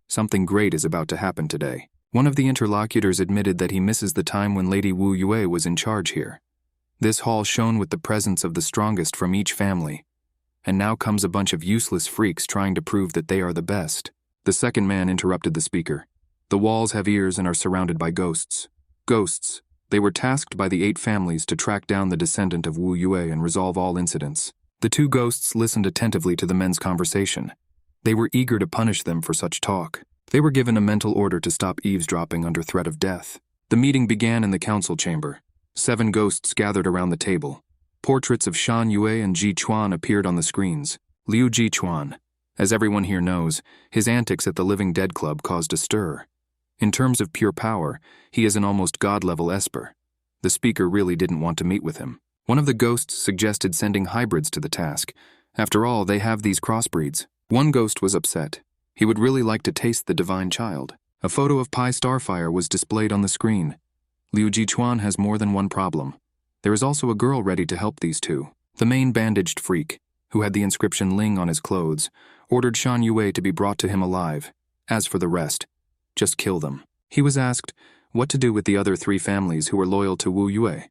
[SPEAKER 1] Something great is about to happen today. One of the interlocutors admitted that he misses the time when Lady Wu Yue was in charge here. This hall shone with the presence of the strongest from each family. And now comes a bunch of useless freaks trying to prove that they are the best. The second man interrupted the speaker. The walls have ears and are surrounded by ghosts. Ghosts. They were tasked by the 8 families to track down the descendant of Wu Yue and resolve all incidents. The 2 ghosts listened attentively to the men's conversation. They were eager to punish them for such talk. They were given a mental order to stop eavesdropping under threat of death. The meeting began in the council chamber. 7 ghosts gathered around the table. Portraits of Shan Yue and Ji Chuan appeared on the screens. Liu Ji Chuan. As everyone here knows, his antics at the Living Dead Club caused a stir. In terms of pure power, he is an almost god-level esper. The speaker really didn't want to meet with him. One of the ghosts suggested sending hybrids to the task. After all, they have these crossbreeds. One ghost was upset. He would really like to taste the divine child. A photo of Pi Starfire was displayed on the screen. Liu Ji Chuan has more than one problem. There is also a girl ready to help these 2. The main bandaged freak, who had the inscription Ling on his clothes, ordered Shan Yue to be brought to him alive. As for the rest, just kill them. He was asked what to do with the other 3 families who were loyal to Wu Yue.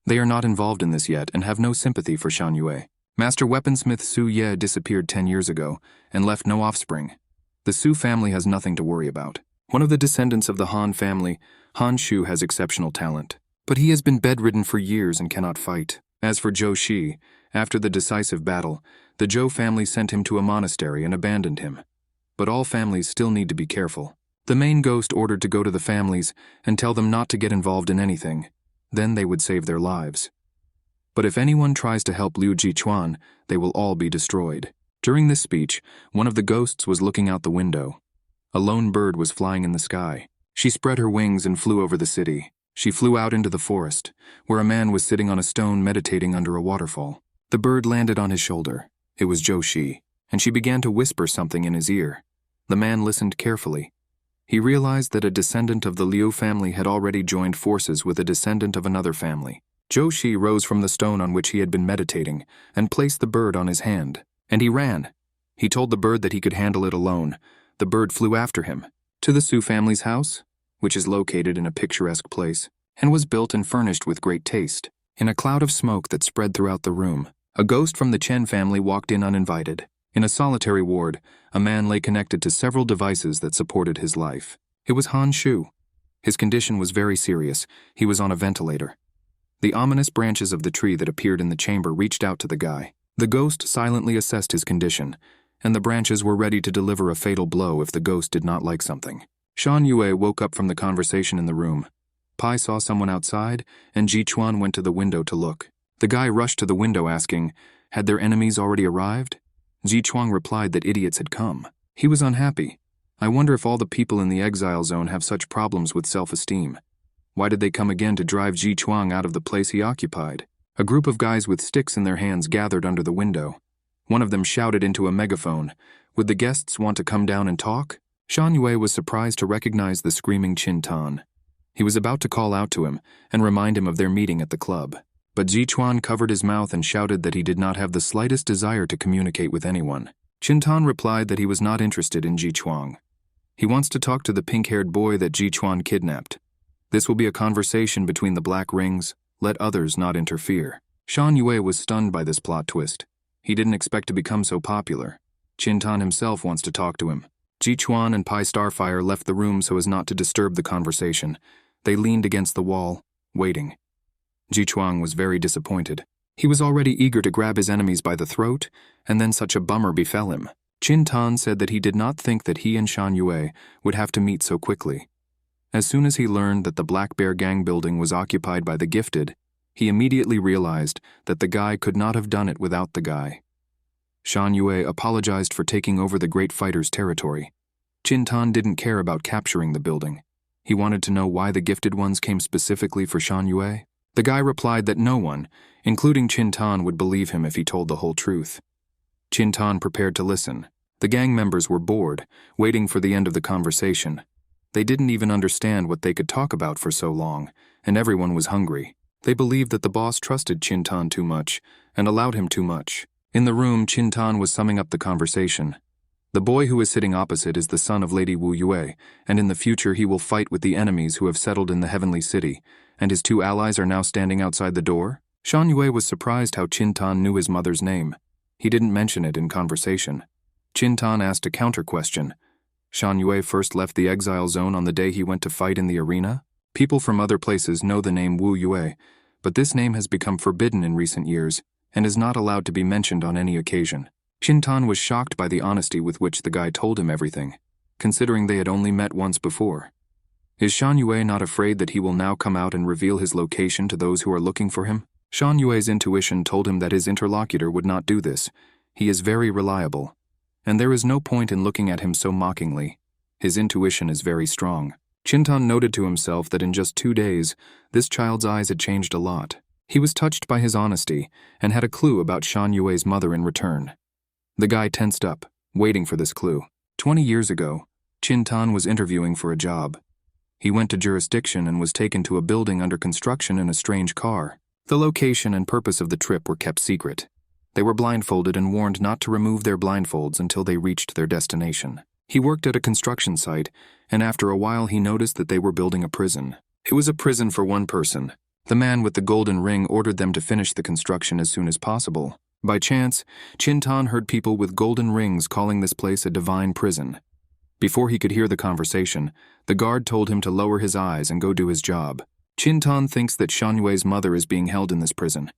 [SPEAKER 1] They are not involved in this yet and have no sympathy for Shan Yue. Master weaponsmith Su Ye disappeared 10 years ago and left no offspring. The Su family has nothing to worry about. One of the descendants of the Han family, Han Shu, has exceptional talent, but he has been bedridden for years and cannot fight. As for Zhou Shi, after the decisive battle, the Zhou family sent him to a monastery and abandoned him. But all families still need to be careful. The main ghost ordered to go to the families and tell them not to get involved in anything. Then they would save their lives. But if anyone tries to help Liu Ji Chuan, they will all be destroyed. During this speech, one of the ghosts was looking out the window. A lone bird was flying in the sky. She spread her wings and flew over the city. She flew out into the forest, where a man was sitting on a stone meditating under a waterfall. The bird landed on his shoulder. It was Zhou Shi, and she began to whisper something in his ear. The man listened carefully. He realized that a descendant of the Liu family had already joined forces with a descendant of another family. Zhou Shi rose from the stone on which he had been meditating and placed the bird on his hand. And he ran. He told the bird that he could handle it alone. The bird flew after him, to the Su family's house, which is located in a picturesque place, and was built and furnished with great taste. In a cloud of smoke that spread throughout the room, a ghost from the Chen family walked in uninvited. In a solitary ward, a man lay connected to several devices that supported his life. It was Han Shu. His condition was very serious. He was on a ventilator. The ominous branches of the tree that appeared in the chamber reached out to the guy. The ghost silently assessed his condition, and the branches were ready to deliver a fatal blow if the ghost did not like something. Shan Yue woke up from the conversation in the room. Pai saw someone outside, and Ji Chuan went to the window to look. The guy rushed to the window asking, had their enemies already arrived? Ji Chuan replied that idiots had come. He was unhappy. I wonder if all the people in the exile zone have such problems with self-esteem. Why did they come again to drive Ji Chuan out of the place he occupied? A group of guys with sticks in their hands gathered under the window. One of them shouted into a megaphone, would the guests want to come down and talk? Shan Yue was surprised to recognize the screaming Qin Tan. He was about to call out to him and remind him of their meeting at the club. But Ji Chuan covered his mouth and shouted that he did not have the slightest desire to communicate with anyone. Qin Tan replied that he was not interested in Ji Chuan. He wants to talk to the pink-haired boy that Ji Chuan kidnapped. This will be a conversation between the black rings. Let others not interfere. Shan Yue was stunned by this plot twist. He didn't expect to become so popular. Qin Tan himself wants to talk to him. Ji Chuan and Pai Starfire left the room so as not to disturb the conversation. They leaned against the wall, waiting. Ji Chuan was very disappointed. He was already eager to grab his enemies by the throat, and then such a bummer befell him. Qin Tan said that he did not think that he and Shan Yue would have to meet so quickly. As soon as he learned that the Black Bear Gang building was occupied by the gifted, he immediately realized that the guy could not have done it without the guy. Shan Yue apologized for taking over the Great Fighter's territory. Qin Tan didn't care about capturing the building. He wanted to know why the gifted ones came specifically for Shan Yue. The guy replied that no one, including Qin Tan, would believe him if he told the whole truth. Qin Tan prepared to listen. The gang members were bored, waiting for the end of the conversation. They didn't even understand what they could talk about for so long, and everyone was hungry. They believed that the boss trusted Qin Tan too much and allowed him too much. In the room, Qin Tan was summing up the conversation. The boy who is sitting opposite is the son of Lady Wu Yue, and in the future he will fight with the enemies who have settled in the Heavenly City, and his two allies are now standing outside the door? Shan Yue was surprised how Qin Tan knew his mother's name. He didn't mention it in conversation. Qin Tan asked a counter-question. Shan Yue first left the exile zone on the day he went to fight in the arena? People from other places know the name Wu Yue, but this name has become forbidden in recent years and is not allowed to be mentioned on any occasion. Qin Tan was shocked by the honesty with which the guy told him everything, considering they had only met once before. Is Shan Yue not afraid that he will now come out and reveal his location to those who are looking for him? Shan Yue's intuition told him that his interlocutor would not do this. He is very reliable, and there is no point in looking at him so mockingly. His intuition is very strong. Qin Tan noted to himself that in just 2 days, this child's eyes had changed a lot. He was touched by his honesty and had a clue about Shan Yue's mother in return. The guy tensed up, waiting for this clue. 20 years ago, Qin Tan was interviewing for a job. He went to jurisdiction and was taken to a building under construction in a strange car. The location and purpose of the trip were kept secret. They were blindfolded and warned not to remove their blindfolds until they reached their destination. He worked at a construction site, and after a while he noticed that they were building a prison. It was a prison for one person. The man with the golden ring ordered them to finish the construction as soon as possible. By chance, Qin Tan heard people with golden rings calling this place a divine prison. Before he could hear the conversation, the guard told him to lower his eyes and go do his job. Qin Tan thinks that Shan Yue's mother is being held in this prison.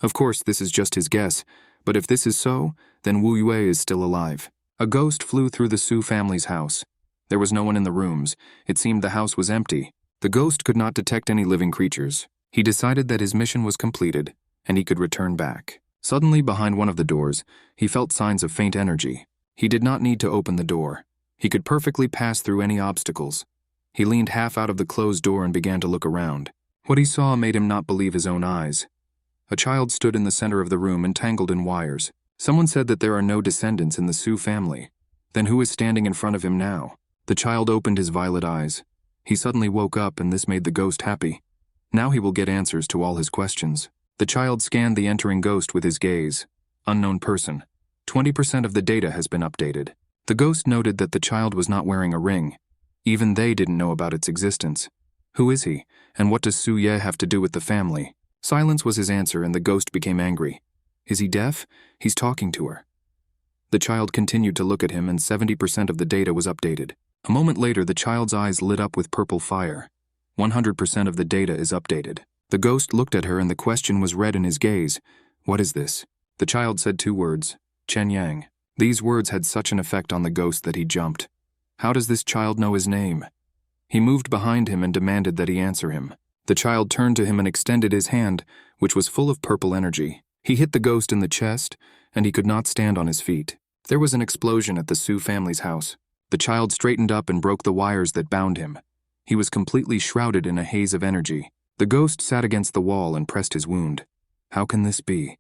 [SPEAKER 1] Of course, this is just his guess, but if this is so, then Wu Yue is still alive. A ghost flew through the Su family's house. There was no one in the rooms. It seemed the house was empty. The ghost could not detect any living creatures. He decided that his mission was completed, and he could return back. Suddenly, behind one of the doors, he felt signs of faint energy. He did not need to open the door. He could perfectly pass through any obstacles. He leaned half out of the closed door and began to look around. What he saw made him not believe his own eyes. A child stood in the center of the room entangled in wires. Someone said that there are no descendants in the Su family. Then who is standing in front of him now? The child opened his violet eyes. He suddenly woke up, and this made the ghost happy. Now he will get answers to all his questions. The child scanned the entering ghost with his gaze. Unknown person. 20% of the data has been updated. The ghost noted that the child was not wearing a ring. Even they didn't know about its existence. Who is he, and what does Su Ye have to do with the family? Silence was his answer, and the ghost became angry. Is he deaf? He's talking to her. The child continued to look at him, and 70% of the data was updated. A moment later, the child's eyes lit up with purple fire. 100% of the data is updated. The ghost looked at her, and the question was read in his gaze. What is this? The child said 2 words. Chen Yang. These words had such an effect on the ghost that he jumped. How does this child know his name? He moved behind him and demanded that he answer him. The child turned to him and extended his hand, which was full of purple energy. He hit the ghost in the chest, and he could not stand on his feet. There was an explosion at the Su family's house. The child straightened up and broke the wires that bound him. He was completely shrouded in a haze of energy. The ghost sat against the wall and pressed his wound. How can this be?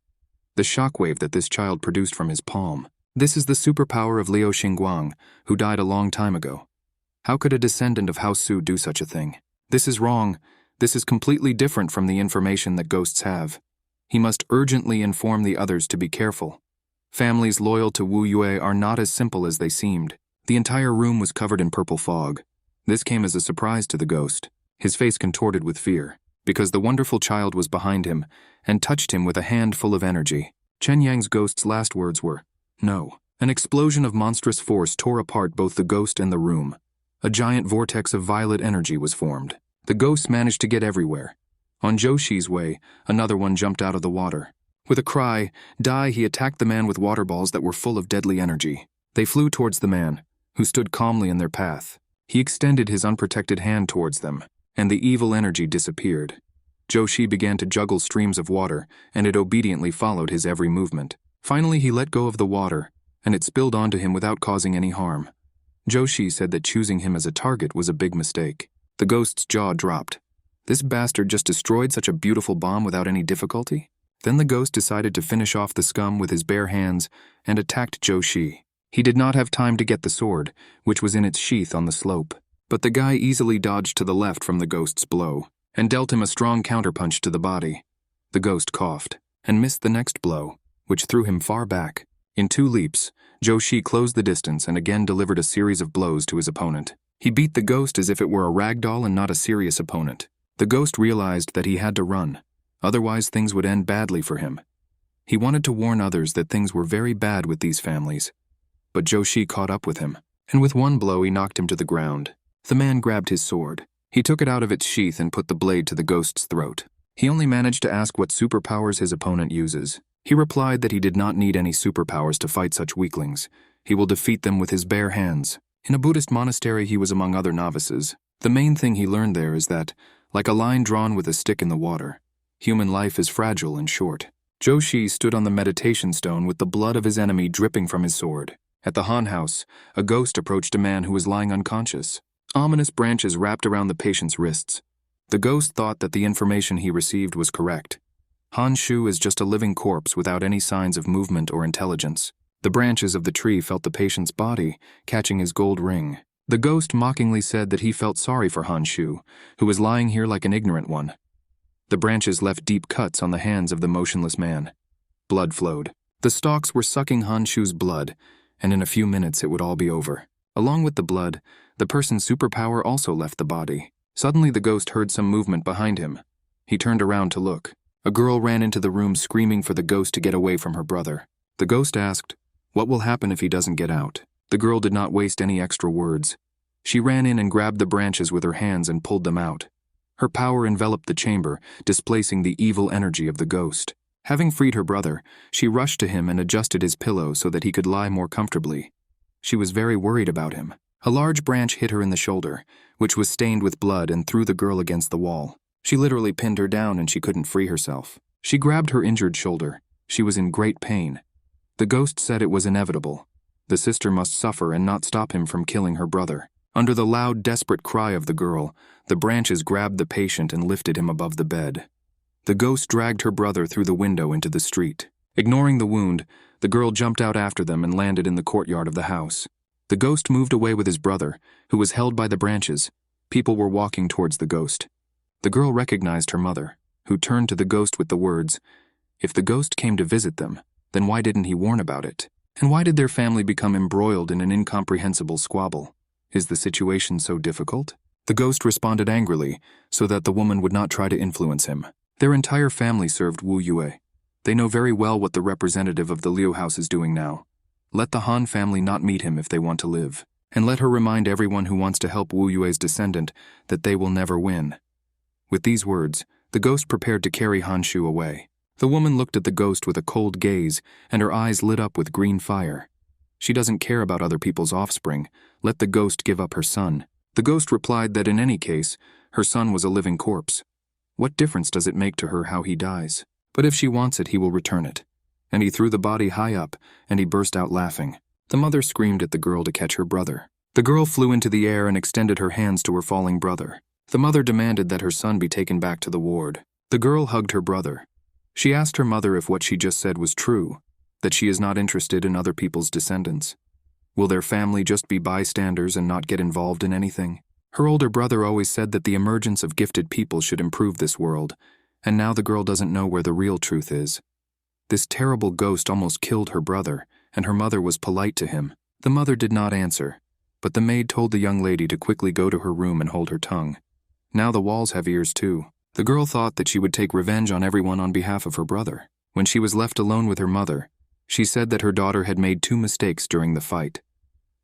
[SPEAKER 1] The shockwave that this child produced from his palm. This is the superpower of Liu Xingguang, who died a long time ago. How could a descendant of House Su do such a thing? This is wrong. This is completely different from the information that ghosts have. He must urgently inform the others to be careful. Families loyal to Wu Yue are not as simple as they seemed. The entire room was covered in purple fog. This came as a surprise to the ghost, his face contorted with fear, because the wonderful child was behind him and touched him with a hand full of energy. Chen Yang's ghost's last words were, "No." An explosion of monstrous force tore apart both the ghost and the room. A giant vortex of violet energy was formed. The ghost managed to get everywhere. On Joshi's way, another one jumped out of the water. With a cry, "Die!" he attacked the man with water balls that were full of deadly energy. They flew towards the man, who stood calmly in their path. He extended his unprotected hand towards them, and the evil energy disappeared. Joshi began to juggle streams of water, and it obediently followed his every movement. Finally, he let go of the water, and it spilled onto him without causing any harm. Joshi said that choosing him as a target was a big mistake. The ghost's jaw dropped. This bastard just destroyed such a beautiful bomb without any difficulty? Then the ghost decided to finish off the scum with his bare hands and attacked Joshi. He did not have time to get the sword, which was in its sheath on the slope. But the guy easily dodged to the left from the ghost's blow and dealt him a strong counterpunch to the body. The ghost coughed and missed the next blow, which threw him far back. In 2 leaps, Joshi closed the distance and again delivered a series of blows to his opponent. He beat the ghost as if it were a rag doll and not a serious opponent. The ghost realized that he had to run, otherwise things would end badly for him. He wanted to warn others that things were very bad with these families. But Joshi caught up with him, and with one blow he knocked him to the ground. The man grabbed his sword. He took it out of its sheath and put the blade to the ghost's throat. He only managed to ask what superpowers his opponent uses. He replied that he did not need any superpowers to fight such weaklings. He will defeat them with his bare hands. In a Buddhist monastery, he was among other novices. The main thing he learned there is that, like a line drawn with a stick in the water, human life is fragile and short. Joshi stood on the meditation stone with the blood of his enemy dripping from his sword. At the Han house, a ghost approached a man who was lying unconscious. Ominous branches wrapped around the patient's wrists. The ghost thought that the information he received was correct. Han Shu is just a living corpse without any signs of movement or intelligence. The branches of the tree felt the patient's body, catching his gold ring. The ghost mockingly said that he felt sorry for Han Shu, who was lying here like an ignorant one. The branches left deep cuts on the hands of the motionless man. Blood flowed. The stalks were sucking Han Shu's blood, and in a few minutes it would all be over. Along with the blood, the person's superpower also left the body. Suddenly the ghost heard some movement behind him. He turned around to look. A girl ran into the room screaming for the ghost to get away from her brother. The ghost asked, "What will happen if he doesn't get out?" The girl did not waste any extra words. She ran in and grabbed the branches with her hands and pulled them out. Her power enveloped the chamber, displacing the evil energy of the ghost. Having freed her brother, she rushed to him and adjusted his pillow so that he could lie more comfortably. She was very worried about him. A large branch hit her in the shoulder, which was stained with blood, and threw the girl against the wall. She literally pinned her down and she couldn't free herself. She grabbed her injured shoulder. She was in great pain. The ghost said it was inevitable. The sister must suffer and not stop him from killing her brother. Under the loud, desperate cry of the girl, the branches grabbed the patient and lifted him above the bed. The ghost dragged her brother through the window into the street. Ignoring the wound, the girl jumped out after them and landed in the courtyard of the house. The ghost moved away with his brother, who was held by the branches. People were walking towards the ghost. The girl recognized her mother, who turned to the ghost with the words, "If the ghost came to visit them, then why didn't he warn about it? And why did their family become embroiled in an incomprehensible squabble? Is the situation so difficult?" The ghost responded angrily, so that the woman would not try to influence him. Their entire family served Wu Yue. They know very well what the representative of the Liu house is doing now. Let the Han family not meet him if they want to live. And let her remind everyone who wants to help Wu Yue's descendant that they will never win. With these words, the ghost prepared to carry Han Shu away. The woman looked at the ghost with a cold gaze, and her eyes lit up with green fire. She doesn't care about other people's offspring. Let the ghost give up her son. The ghost replied that in any case, her son was a living corpse. What difference does it make to her how he dies? But if she wants it, he will return it. And he threw the body high up, and he burst out laughing. The mother screamed at the girl to catch her brother. The girl flew into the air and extended her hands to her falling brother. The mother demanded that her son be taken back to the ward. The girl hugged her brother. She asked her mother if what she just said was true, that she is not interested in other people's descendants. Will their family just be bystanders and not get involved in anything? Her older brother always said that the emergence of gifted people should improve this world, and now the girl doesn't know where the real truth is. This terrible ghost almost killed her brother, and her mother was polite to him. The mother did not answer, but the maid told the young lady to quickly go to her room and hold her tongue. Now the walls have ears too. The girl thought that she would take revenge on everyone on behalf of her brother. When she was left alone with her mother, she said that her daughter had made 2 mistakes during the fight.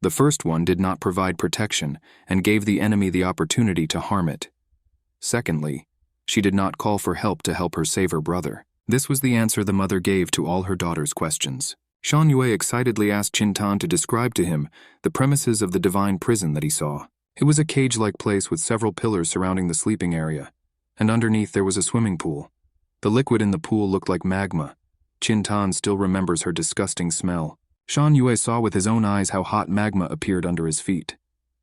[SPEAKER 1] The first one did not provide protection and gave the enemy the opportunity to harm it. Secondly, she did not call for help to help her save her brother. This was the answer the mother gave to all her daughter's questions. Shan Yue excitedly asked Qin to describe to him the premises of the divine prison that he saw. It was a cage-like place with several pillars surrounding the sleeping area, and underneath there was a swimming pool. The liquid in the pool looked like magma. Qin still remembers her disgusting smell. Shan Yue saw with his own eyes how hot magma appeared under his feet.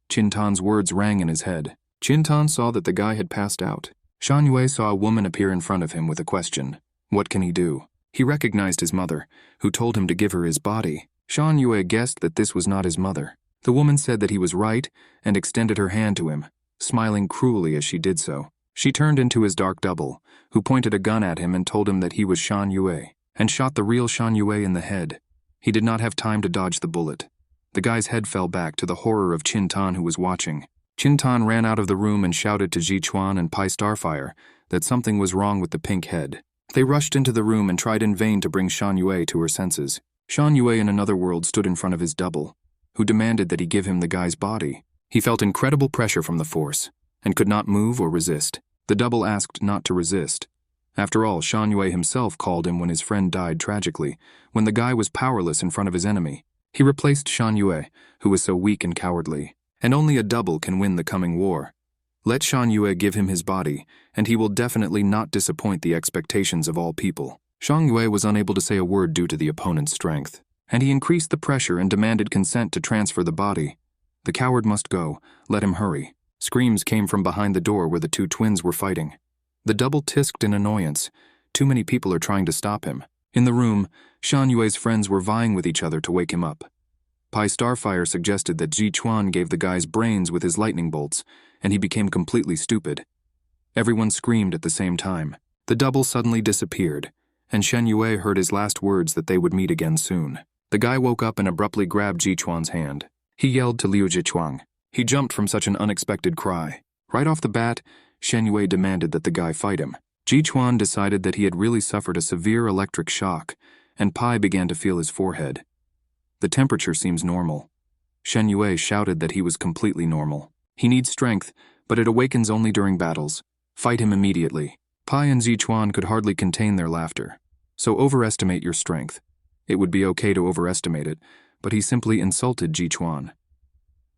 [SPEAKER 1] Qin's words rang in his head. Qin saw that the guy had passed out. Shan Yue saw a woman appear in front of him with a question. What can he do? He recognized his mother, who told him to give her his body. Shan Yue guessed that this was not his mother. The woman said that he was right and extended her hand to him, smiling cruelly as she did so. She turned into his dark double, who pointed a gun at him and told him that he was Shan Yue, and shot the real Shan Yue in the head. He did not have time to dodge the bullet. The guy's head fell back to the horror of Qin, who was watching. Qin ran out of the room and shouted to Jichuan and Pai Starfire that something was wrong with the pink head. They rushed into the room and tried in vain to bring Shan Yue to her senses. Shan Yue in another world stood in front of his double, who demanded that he give him the guy's body. He felt incredible pressure from the force, and could not move or resist. The double asked not to resist. After all, Shan Yue himself called him when his friend died tragically, when the guy was powerless in front of his enemy. He replaced Shan Yue, who was so weak and cowardly. And only a double can win the coming war. Let Shan Yue give him his body, and he will definitely not disappoint the expectations of all people. Shan Yue was unable to say a word due to the opponent's strength, and he increased the pressure and demanded consent to transfer the body. The coward must go. Let him hurry. Screams came from behind the door where the 2 twins were fighting. The double tisked in annoyance. Too many people are trying to stop him. In the room, Shan Yue's friends were vying with each other to wake him up. Pai Starfire suggested that Jichuan gave the guy's brains with his lightning bolts, and he became completely stupid. Everyone screamed at the same time. The double suddenly disappeared, and Shen Yue heard his last words that they would meet again soon. The guy woke up and abruptly grabbed Jichuan's hand. He yelled to Liu Jichuang. He jumped from such an unexpected cry. Right off the bat, Shen Yue demanded that the guy fight him. Jichuan decided that he had really suffered a severe electric shock, and Pai began to feel his forehead. The temperature seems normal. Shen Yue shouted that he was completely normal. He needs strength, but it awakens only during battles. Fight him immediately. Pai and Zichuan could hardly contain their laughter. So overestimate your strength. It would be okay to overestimate it, but he simply insulted Jichuan.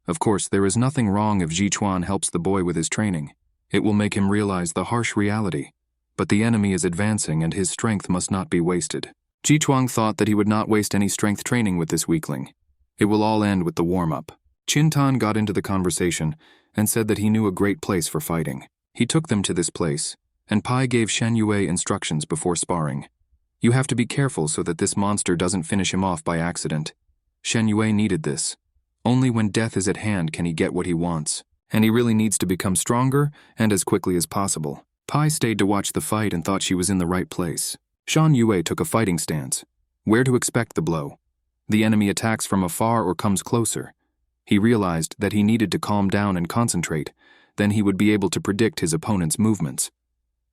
[SPEAKER 1] Of course, there is nothing wrong if Jichuan helps the boy with his training. It will make him realize the harsh reality. But the enemy is advancing and his strength must not be wasted. Jichuang thought that he would not waste any strength training with this weakling. It will all end with the warm-up. Qin got into the conversation and said that he knew a great place for fighting. He took them to this place, and Pai gave Shen Yue instructions before sparring. You have to be careful so that this monster doesn't finish him off by accident. Shen Yue needed this. Only when death is at hand can he get what he wants, and he really needs to become stronger and as quickly as possible. Pai stayed to watch the fight and thought she was in the right place. Shan Yue took a fighting stance. Where to expect the blow? The enemy attacks from afar or comes closer. He realized that he needed to calm down and concentrate, then he would be able to predict his opponent's movements.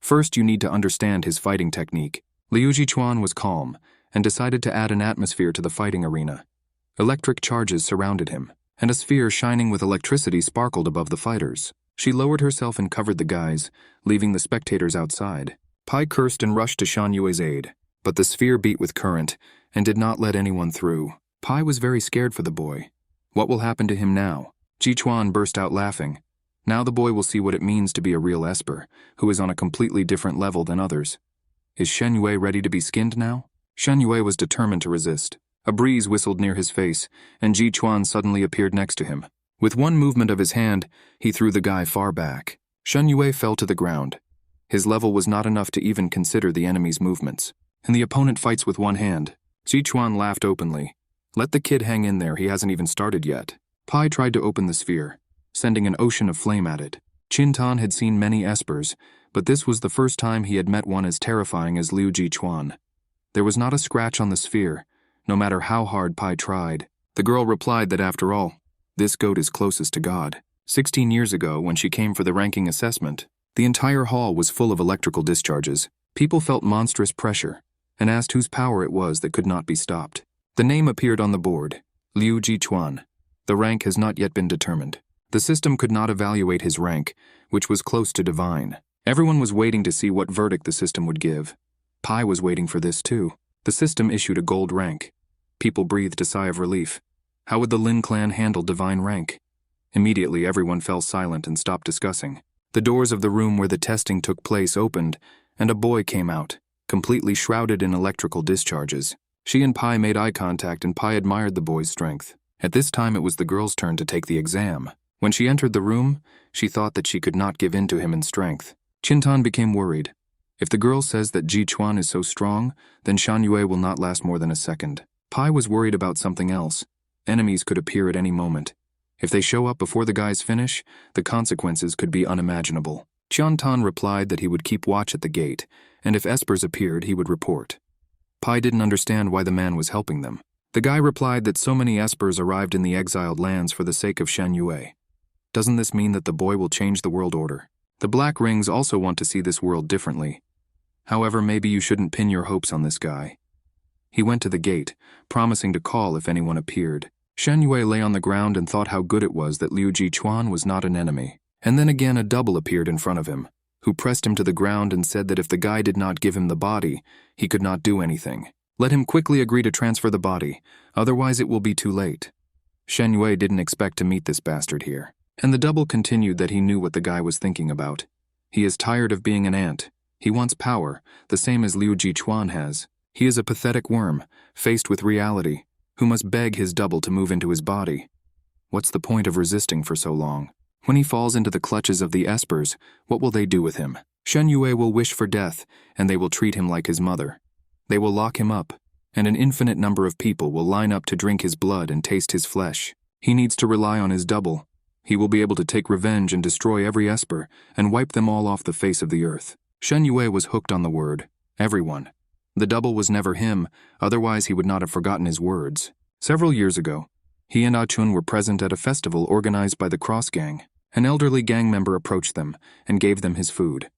[SPEAKER 1] First, you need to understand his fighting technique. Liu Jichuan was calm and decided to add an atmosphere to the fighting arena. Electric charges surrounded him, and a sphere shining with electricity sparkled above the fighters. She lowered herself and covered the guys, leaving the spectators outside. Pai cursed and rushed to Shan Yue's aid, but the sphere beat with current and did not let anyone through. Pai was very scared for the boy. What will happen to him now? Jichuan burst out laughing. Now the boy will see what it means to be a real Esper, who is on a completely different level than others. Is Shen Yue ready to be skinned now? Shen Yue was determined to resist. A breeze whistled near his face, and Jichuan suddenly appeared next to him. With one movement of his hand, he threw the guy far back. Shen Yue fell to the ground. His level was not enough to even consider the enemy's movements, and the opponent fights with one hand. Jichuan laughed openly. Let the kid hang in there, he hasn't even started yet. Pai tried to open the sphere, sending an ocean of flame at it. Chintan had seen many espers, but this was the first time he had met one as terrifying as Liu Jichuan. There was not a scratch on the sphere, no matter how hard Pai tried. The girl replied that after all, this goat is closest to God. 16 years ago, when she came for the ranking assessment, the entire hall was full of electrical discharges. People felt monstrous pressure and asked whose power it was that could not be stopped. The name appeared on the board, Liu Jichuan. The rank has not yet been determined. The system could not evaluate his rank, which was close to divine. Everyone was waiting to see what verdict the system would give. Pai was waiting for this too. The system issued a gold rank. People breathed a sigh of relief. How would the Lin clan handle divine rank? Immediately everyone fell silent and stopped discussing. The doors of the room where the testing took place opened, and a boy came out, completely shrouded in electrical discharges. She and Pai made eye contact, and Pai admired the boy's strength. At this time it was the girl's turn to take the exam. When she entered the room, she thought that she could not give in to him in strength. Chintan became worried. If the girl says that Ji Chuan is so strong, then Shan Yue will not last more than a second. Pai was worried about something else. Enemies could appear at any moment. If they show up before the guys finish, the consequences could be unimaginable. Chintan replied that he would keep watch at the gate, and if espers appeared, he would report. Pai didn't understand why the man was helping them. The guy replied that so many espers arrived in the exiled lands for the sake of Shan Yue. Doesn't this mean that the boy will change the world order? The Black Rings also want to see this world differently. However, maybe you shouldn't pin your hopes on this guy. He went to the gate, promising to call if anyone appeared. Shan Yue lay on the ground and thought how good it was that Liu Jichuan was not an enemy. And then again a double appeared in front of him, who pressed him to the ground and said that if the guy did not give him the body, he could not do anything. Let him quickly agree to transfer the body, otherwise it will be too late. Shan Yue didn't expect to meet this bastard here. And the double continued that he knew what the guy was thinking about. He is tired of being an ant. He wants power, the same as Liu Jichuan has. He is a pathetic worm, faced with reality, who must beg his double to move into his body. What's the point of resisting for so long? When he falls into the clutches of the espers, what will they do with him? Shan Yue will wish for death, and they will treat him like his mother. They will lock him up, and an infinite number of people will line up to drink his blood and taste his flesh. He needs to rely on his double. He will be able to take revenge and destroy every esper, and wipe them all off the face of the earth. Shan Yue was hooked on the word, everyone. The double was never him, otherwise he would not have forgotten his words. Several years ago, he and Chun were present at a festival organized by the Cross Gang. An elderly gang member approached them and gave them his food.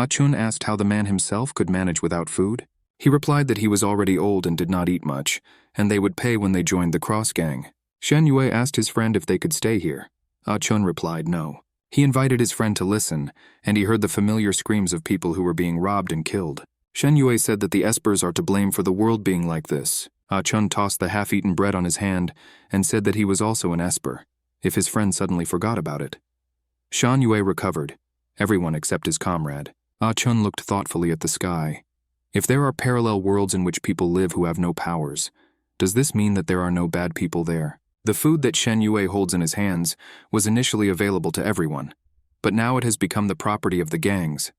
[SPEAKER 1] Chun asked how the man himself could manage without food. He replied that he was already old and did not eat much, and they would pay when they joined the Cross Gang. Shan Yue asked his friend if they could stay here. Chun replied no. He invited his friend to listen, and he heard the familiar screams of people who were being robbed and killed. Shan Yue said that the espers are to blame for the world being like this. Chun tossed the half-eaten bread on his hand and said that he was also an esper, if his friend suddenly forgot about it. Shan Yue recovered, everyone except his comrade. Chun looked thoughtfully at the sky. If there are parallel worlds in which people live who have no powers, does this mean that there are no bad people there? The food that Shan Yue holds in his hands was initially available to everyone, but now it has become the property of the gangs.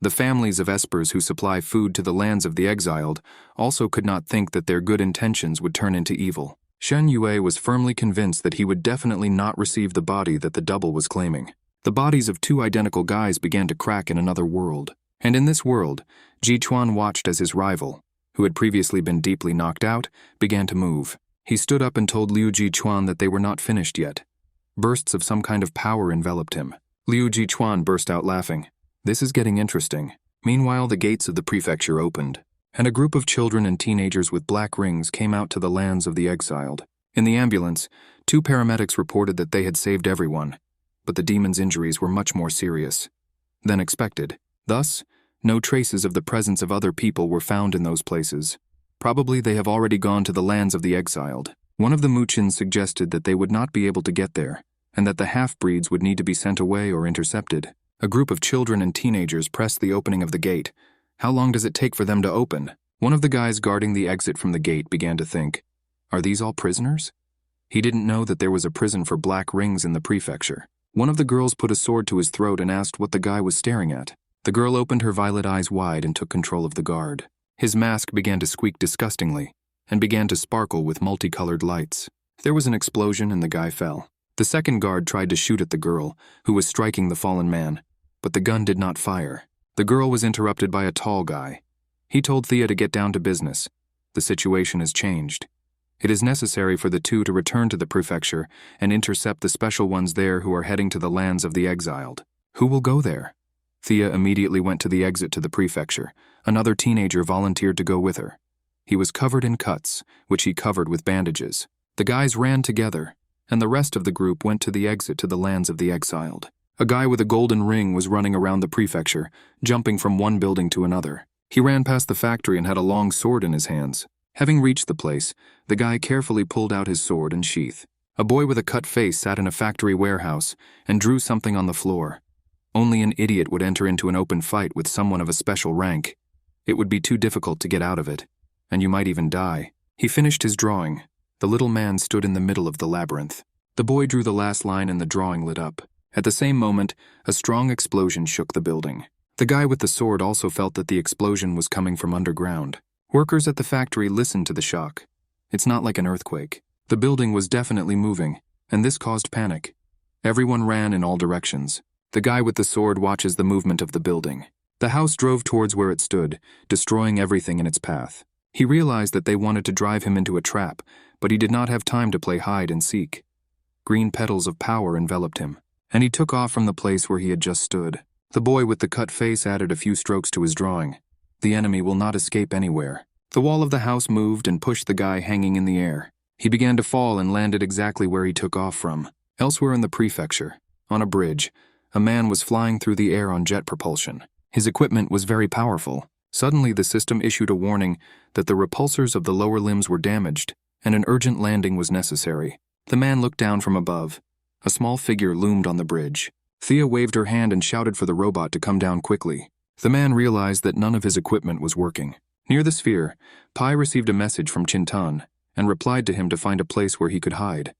[SPEAKER 1] The families of espers who supply food to the lands of the exiled also could not think that their good intentions would turn into evil. Shan Yue was firmly convinced that he would definitely not receive the body that the double was claiming. The bodies of two identical guys began to crack in another world. And in this world, Ji Chuan watched as his rival, who had previously been deeply knocked out, began to move. He stood up and told Liu Jichuan that they were not finished yet. Bursts of some kind of power enveloped him. Liu Jichuan burst out laughing. This is getting interesting. Meanwhile, the gates of the prefecture opened, and a group of children and teenagers with black rings came out to the lands of the exiled. In the ambulance, 2 paramedics reported that they had saved everyone, but the demon's injuries were much more serious than expected. Thus, no traces of the presence of other people were found in those places. Probably they have already gone to the lands of the exiled. One of the Muchins suggested that they would not be able to get there, and that the half-breeds would need to be sent away or intercepted. A group of children and teenagers pressed the opening of the gate. How long does it take for them to open? One of the guys guarding the exit from the gate began to think, are these all prisoners? He didn't know that there was a prison for black rings in the prefecture. One of the girls put a sword to his throat and asked what the guy was staring at. The girl opened her violet eyes wide and took control of the guard. His mask began to squeak disgustingly, and began to sparkle with multicolored lights. There was an explosion and the guy fell. The second guard tried to shoot at the girl, who was striking the fallen man, but the gun did not fire. The girl was interrupted by a tall guy. He told Thea to get down to business. The situation has changed. It is necessary for the two to return to the prefecture and intercept the special ones there who are heading to the lands of the exiled. Who will go there? Thea immediately went to the exit to the prefecture. Another teenager volunteered to go with her. He was covered in cuts, which he covered with bandages. The guys ran together, and the rest of the group went to the exit to the lands of the exiled. A guy with a golden ring was running around the prefecture, jumping from one building to another. He ran past the factory and had a long sword in his hands. Having reached the place, the guy carefully pulled out his sword and sheath. A boy with a cut face sat in a factory warehouse and drew something on the floor. Only an idiot would enter into an open fight with someone of a special rank. It would be too difficult to get out of it, and you might even die. He finished his drawing. The little man stood in the middle of the labyrinth. The boy drew the last line and the drawing lit up. At the same moment, a strong explosion shook the building. The guy with the sword also felt that the explosion was coming from underground. Workers at the factory listened to the shock. It's not like an earthquake. The building was definitely moving, and this caused panic. Everyone ran in all directions. The guy with the sword watches the movement of the building. The house drove towards where it stood, destroying everything in its path. He realized that they wanted to drive him into a trap, but he did not have time to play hide and seek. Green petals of power enveloped him, and he took off from the place where he had just stood. The boy with the cut face added a few strokes to his drawing. The enemy will not escape anywhere. The wall of the house moved and pushed the guy hanging in the air. He began to fall and landed exactly where he took off from. Elsewhere in the prefecture, on a bridge, a man was flying through the air on jet propulsion. His equipment was very powerful. Suddenly, the system issued a warning that the repulsors of the lower limbs were damaged, and an urgent landing was necessary. The man looked down from above. A small figure loomed on the bridge. Thea waved her hand and shouted for the robot to come down quickly. The man realized that none of his equipment was working. Near the sphere, Pai received a message from Chintan and replied to him to find a place where he could hide.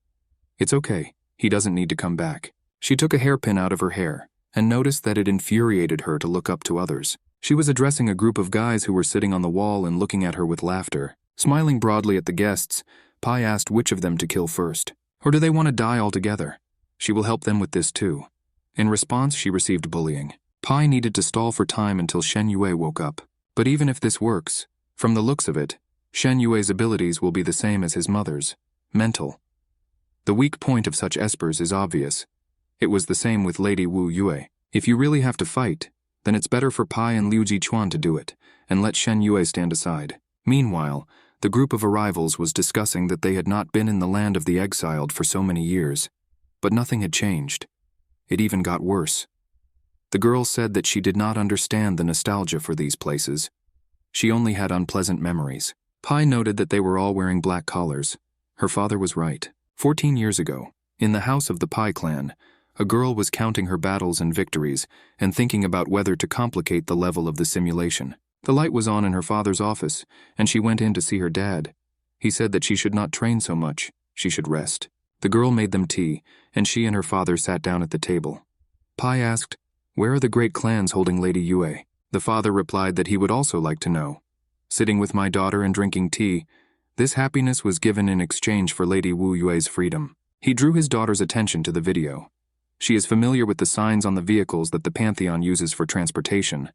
[SPEAKER 1] It's okay, he doesn't need to come back. She took a hairpin out of her hair and noticed that it infuriated her to look up to others. She was addressing a group of guys who were sitting on the wall and looking at her with laughter. Smiling broadly at the guests, Pai asked which of them to kill first. Or do they want to die altogether? She will help them with this too. In response, she received bullying. Pai needed to stall for time until Shen Yue woke up. But even if this works, from the looks of it, Shen Yue's abilities will be the same as his mother's, mental. The weak point of such espers is obvious. It was the same with Lady Wu Yue. If you really have to fight, then it's better for Pai and Liu Jichuan to do it, and let Shen Yue stand aside. Meanwhile, the group of arrivals was discussing that they had not been in the land of the exiled for so many years. But nothing had changed. It even got worse. The girl said that she did not understand the nostalgia for these places. She only had unpleasant memories. Pai noted that they were all wearing black collars. Her father was right. 14 years ago, in the house of the Pai clan, a girl was counting her battles and victories and thinking about whether to complicate the level of the simulation. The light was on in her father's office, and she went in to see her dad. He said that she should not train so much, she should rest. The girl made them tea, and she and her father sat down at the table. Pai asked, "Where are the great clans holding Lady Yue?" The father replied that he would also like to know. Sitting with my daughter and drinking tea, this happiness was given in exchange for Lady Wu Yue's freedom. He drew his daughter's attention to the video. She is familiar with the signs on the vehicles that the Pantheon uses for transportation.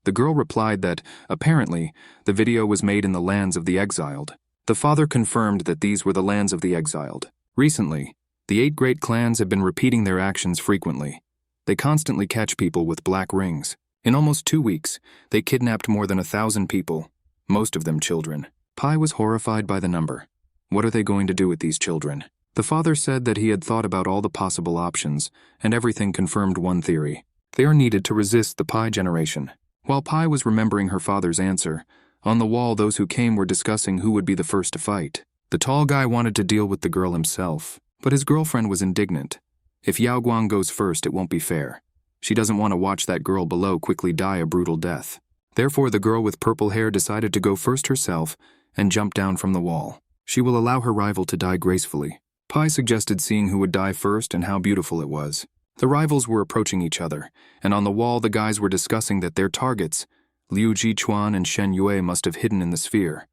[SPEAKER 1] The girl replied that, apparently, the video was made in the lands of the exiled. The father confirmed that these were the lands of the exiled. Recently, the 8 great clans have been repeating their actions frequently. They constantly catch people with black rings. In almost 2 weeks, they kidnapped more than 1,000 people, most of them children. Pai was horrified by the number. What are they going to do with these children? The father said that he had thought about all the possible options, and everything confirmed one theory. They are needed to resist the Pai generation. While Pai was remembering her father's answer, on the wall those who came were discussing who would be the first to fight. The tall guy wanted to deal with the girl himself, but his girlfriend was indignant. If Yao Guang goes first, it won't be fair. She doesn't want to watch that girl below quickly die a brutal death. Therefore, the girl with purple hair decided to go first herself and jump down from the wall. She will allow her rival to die gracefully. Pai suggested seeing who would die first and how beautiful it was. The rivals were approaching each other, and on the wall the guys were discussing that their targets, Liu Jichuan and Shen Yue, must have hidden in the sphere.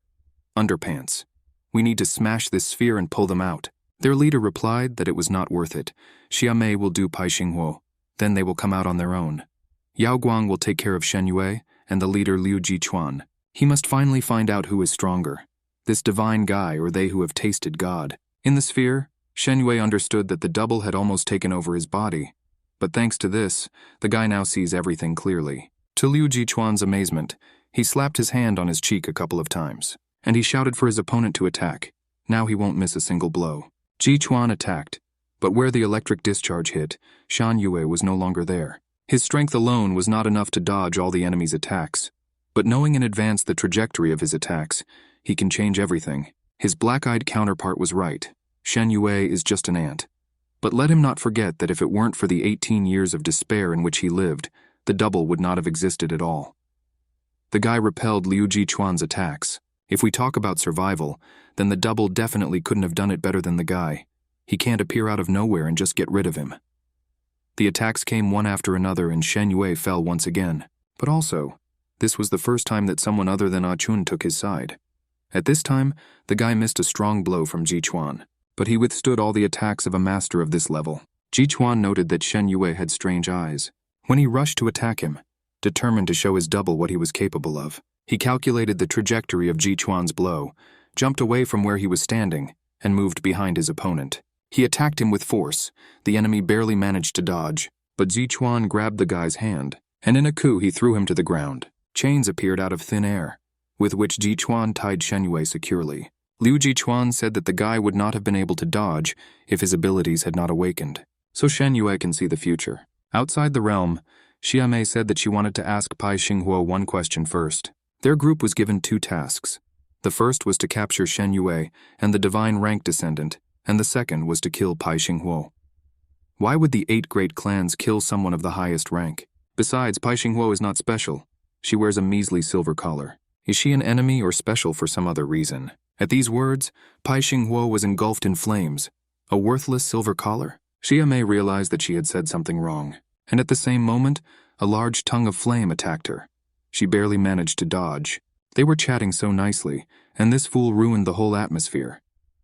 [SPEAKER 1] Underpants. We need to smash this sphere and pull them out. Their leader replied that it was not worth it. Xiamei will do Pai Xinghuo. Then they will come out on their own. Yao Guang will take care of Shen Yue and the leader Liu Jichuan. He must finally find out who is stronger, this divine guy or they who have tasted God. In the sphere, Shen Yue understood that the double had almost taken over his body. But thanks to this, the guy now sees everything clearly. To Liu Jichuan's amazement, he slapped his hand on his cheek a couple of times, and he shouted for his opponent to attack. Now he won't miss a single blow. Jichuan attacked, but where the electric discharge hit, Shan Yue was no longer there. His strength alone was not enough to dodge all the enemy's attacks, but knowing in advance the trajectory of his attacks, he can change everything. His black-eyed counterpart was right. Shen Yue is just an ant. But let him not forget that if it weren't for the 18 years of despair in which he lived, the double would not have existed at all. The guy repelled Liu Jichuan's attacks. If we talk about survival, then the double definitely couldn't have done it better than the guy. He can't appear out of nowhere and just get rid of him. The attacks came one after another and Shen Yue fell once again. But also, this was the first time that someone other than Ah Chun took his side. At this time, the guy missed a strong blow from Jichuan, but he withstood all the attacks of a master of this level. Jichuan noted that Shen Yue had strange eyes. When he rushed to attack him, determined to show his double what he was capable of, he calculated the trajectory of Jichuan's blow, jumped away from where he was standing, and moved behind his opponent. He attacked him with force. The enemy barely managed to dodge, but Jichuan grabbed the guy's hand, and in a coup he threw him to the ground. Chains appeared out of thin air, with which Jichuan tied Shen Yue securely. Liu Jichuan said that the guy would not have been able to dodge if his abilities had not awakened. So Shen Yue can see the future. Outside the realm, Xiamei said that she wanted to ask Pai Xinghuo one question first. Their group was given 2 tasks. The first was to capture Shen Yue and the divine rank descendant, and the second was to kill Pai Xinghuo. Why would the 8 great clans kill someone of the highest rank? Besides, Pai Xinghuo is not special. She wears a measly silver collar. Is she an enemy or special for some other reason? At these words, Pai Xinghuo was engulfed in flames. A worthless silver collar? Xiamei realized that she had said something wrong, and at the same moment, a large tongue of flame attacked her. She barely managed to dodge. They were chatting so nicely, and this fool ruined the whole atmosphere.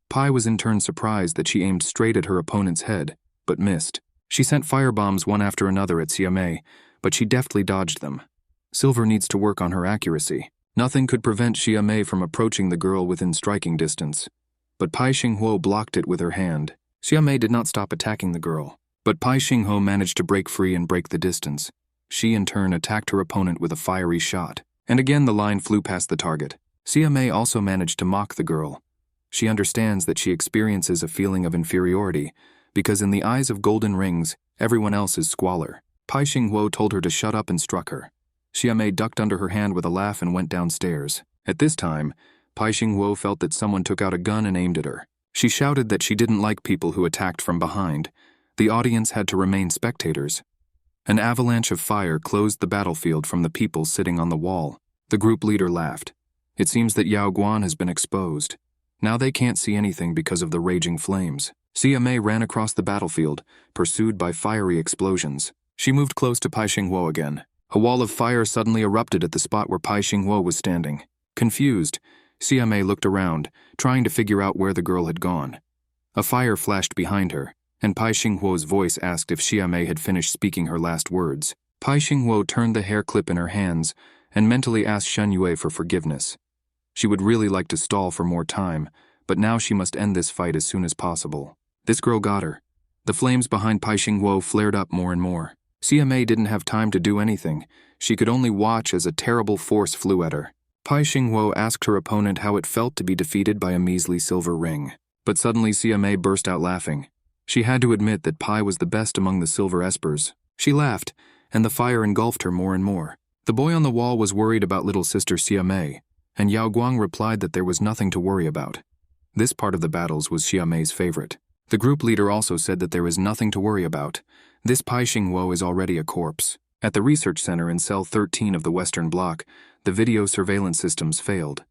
[SPEAKER 1] Pai was in turn surprised that she aimed straight at her opponent's head, but missed. She sent firebombs one after another at Xiamei, but she deftly dodged them. Silver needs to work on her accuracy. Nothing could prevent Xiamei from approaching the girl within striking distance, but Pai Xinghuo blocked it with her hand. Xiamei did not stop attacking the girl, but Pai Xinghuo managed to break free and break the distance. She in turn attacked her opponent with a fiery shot, and again the line flew past the target. Xiamei also managed to mock the girl. She understands that she experiences a feeling of inferiority, because in the eyes of golden rings, everyone else is squalor. Pai Xinghuo told her to shut up and struck her. Xiamei ducked under her hand with a laugh and went downstairs. At this time, Pai Xinghuo felt that someone took out a gun and aimed at her. She shouted that she didn't like people who attacked from behind. The audience had to remain spectators. An avalanche of fire closed the battlefield from the people sitting on the wall. The group leader laughed. It seems that Yao Guan has been exposed. Now they can't see anything because of the raging flames. Xiamei ran across the battlefield, pursued by fiery explosions. She moved close to Pai Xinghuo again. A wall of fire suddenly erupted at the spot where Pai Xinghuo was standing. Confused, Xiamei looked around, trying to figure out where the girl had gone. A fire flashed behind her, and Pai Xinghuo's voice asked if Xiamei had finished speaking her last words. Pai Xinghuo turned the hair clip in her hands and mentally asked Shen Yue for forgiveness. She would really like to stall for more time, but now she must end this fight as soon as possible. This girl got her. The flames behind Pai Xinghuo flared up more and more. Xiamei didn't have time to do anything. She could only watch as a terrible force flew at her. Pai Xinghuo asked her opponent how it felt to be defeated by a measly silver ring. But suddenly Xiamei burst out laughing. She had to admit that Pai was the best among the silver espers. She laughed, and the fire engulfed her more and more. The boy on the wall was worried about little sister Xiamei, and Yao Guang replied that there was nothing to worry about. This part of the battles was Xiamei's favorite. The group leader also said that there is nothing to worry about. This Pai Xinghuo is already a corpse. At the research center in cell 13 of the Western Bloc, the video surveillance systems failed.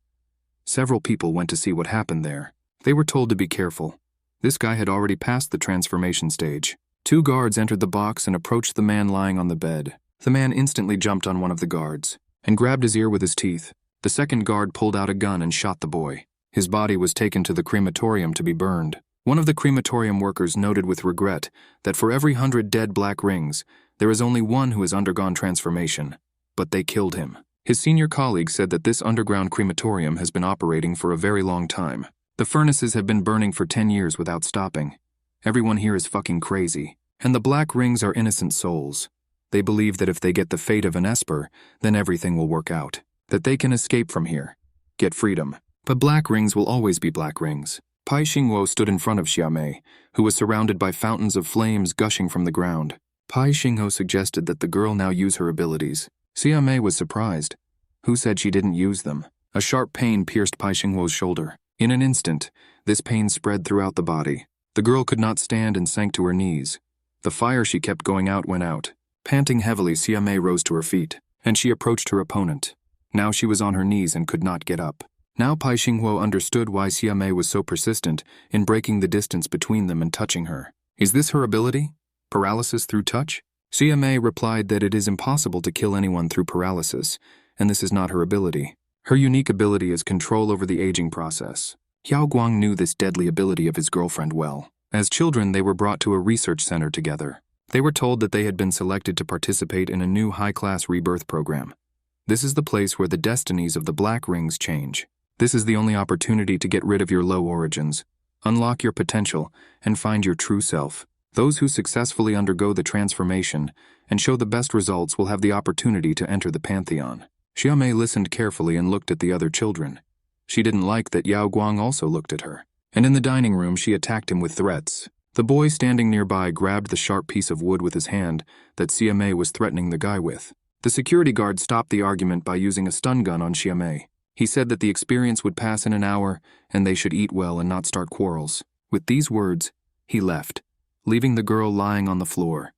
[SPEAKER 1] Several people went to see what happened there. They were told to be careful. This guy had already passed the transformation stage. 2 guards entered the box and approached the man lying on the bed. The man instantly jumped on one of the guards and grabbed his ear with his teeth. The second guard pulled out a gun and shot the boy. His body was taken to the crematorium to be burned. One of the crematorium workers noted with regret that for every 100 dead black rings, there is only one who has undergone transformation, but they killed him. His senior colleague said that this underground crematorium has been operating for a very long time. The furnaces have been burning for 10 years without stopping. Everyone here is fucking crazy. And the black rings are innocent souls. They believe that if they get the fate of an esper, then everything will work out. That they can escape from here. Get freedom. But black rings will always be black rings. Pai Xingwo stood in front of Xiamei, who was surrounded by fountains of flames gushing from the ground. Pai Xingwo suggested that the girl now use her abilities. Xiamei was surprised. Who said she didn't use them? A sharp pain pierced Pai Xingwo's shoulder. In an instant, this pain spread throughout the body. The girl could not stand and sank to her knees. The fire she kept going out went out. Panting heavily, Xiamei rose to her feet, and she approached her opponent. Now she was on her knees and could not get up. Now Pai Xingwo understood why Xiamei was so persistent in breaking the distance between them and touching her. Is this her ability? Paralysis through touch? Xiamei replied that it is impossible to kill anyone through paralysis, and this is not her ability. Her unique ability is control over the aging process. Yao Guang knew this deadly ability of his girlfriend well. As children, they were brought to a research center together. They were told that they had been selected to participate in a new high-class rebirth program. This is the place where the destinies of the black rings change. This is the only opportunity to get rid of your low origins, unlock your potential, and find your true self. Those who successfully undergo the transformation and show the best results will have the opportunity to enter the pantheon. Xiamei listened carefully and looked at the other children. She didn't like that Yao Guang also looked at her. And in the dining room, she attacked him with threats. The boy standing nearby grabbed the sharp piece of wood with his hand that Xiamei was threatening the guy with. The security guard stopped the argument by using a stun gun on Xiamei. He said that the experience would pass in an hour and they should eat well and not start quarrels. With these words, he left, leaving the girl lying on the floor.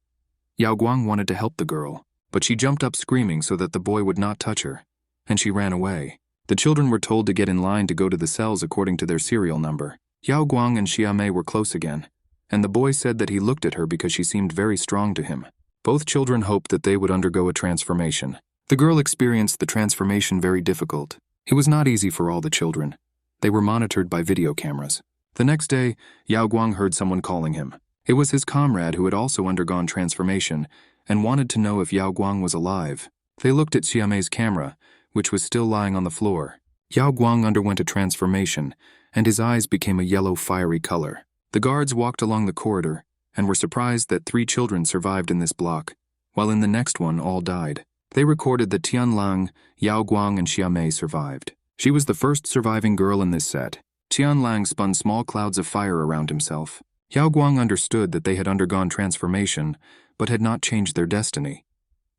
[SPEAKER 1] Yao Guang wanted to help the girl, but she jumped up screaming so that the boy would not touch her, and she ran away. The children were told to get in line to go to the cells according to their serial number. Yao Guang and Xiamei were close again, and the boy said that he looked at her because she seemed very strong to him. Both children hoped that they would undergo a transformation. The girl experienced the transformation very difficult. It was not easy for all the children. They were monitored by video cameras. The next day, Yao Guang heard someone calling him. It was his comrade who had also undergone transformation and wanted to know if Yao Guang was alive. They looked at Xiamei's camera, which was still lying on the floor. Yao Guang underwent a transformation, and his eyes became a yellow fiery color. The guards walked along the corridor and were surprised that 3 children survived in this block, while in the next one all died. They recorded that Tianlang, Yao Guang, and Xiamei survived. She was the first surviving girl in this set. Tianlang spun small clouds of fire around himself. Yao Guang understood that they had undergone transformation, but had not changed their destiny.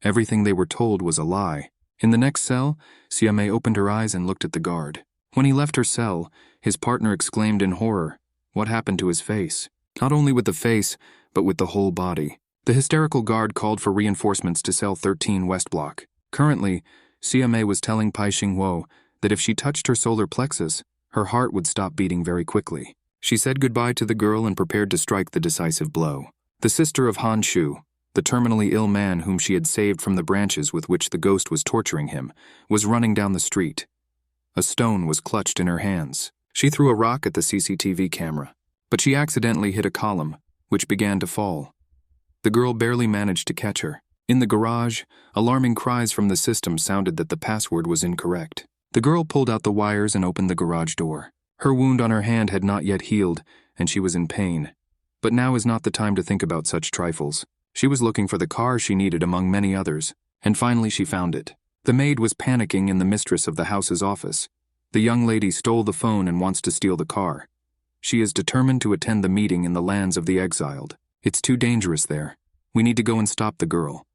[SPEAKER 1] Everything they were told was a lie. In the next cell, Xiamei opened her eyes and looked at the guard. When he left her cell, his partner exclaimed in horror, "What happened to his face?" Not only with the face, but with the whole body. The hysterical guard called for reinforcements to cell 13 West Block. Currently, Xiamei was telling Pai Xingwo that if she touched her solar plexus, her heart would stop beating very quickly. She said goodbye to the girl and prepared to strike the decisive blow. The sister of Han Shu, the terminally ill man whom she had saved from the branches with which the ghost was torturing him, was running down the street. A stone was clutched in her hands. She threw a rock at the CCTV camera, but she accidentally hit a column, which began to fall. The girl barely managed to catch her. In the garage, alarming cries from the system sounded that the password was incorrect. The girl pulled out the wires and opened the garage door. Her wound on her hand had not yet healed, and she was in pain. But now is not the time to think about such trifles. She was looking for the car she needed among many others, and finally she found it. The maid was panicking in the mistress of the house's office. The young lady stole the phone and wants to steal the car. She is determined to attend the meeting in the lands of the exiled. It's too dangerous there. We need to go and stop the girl.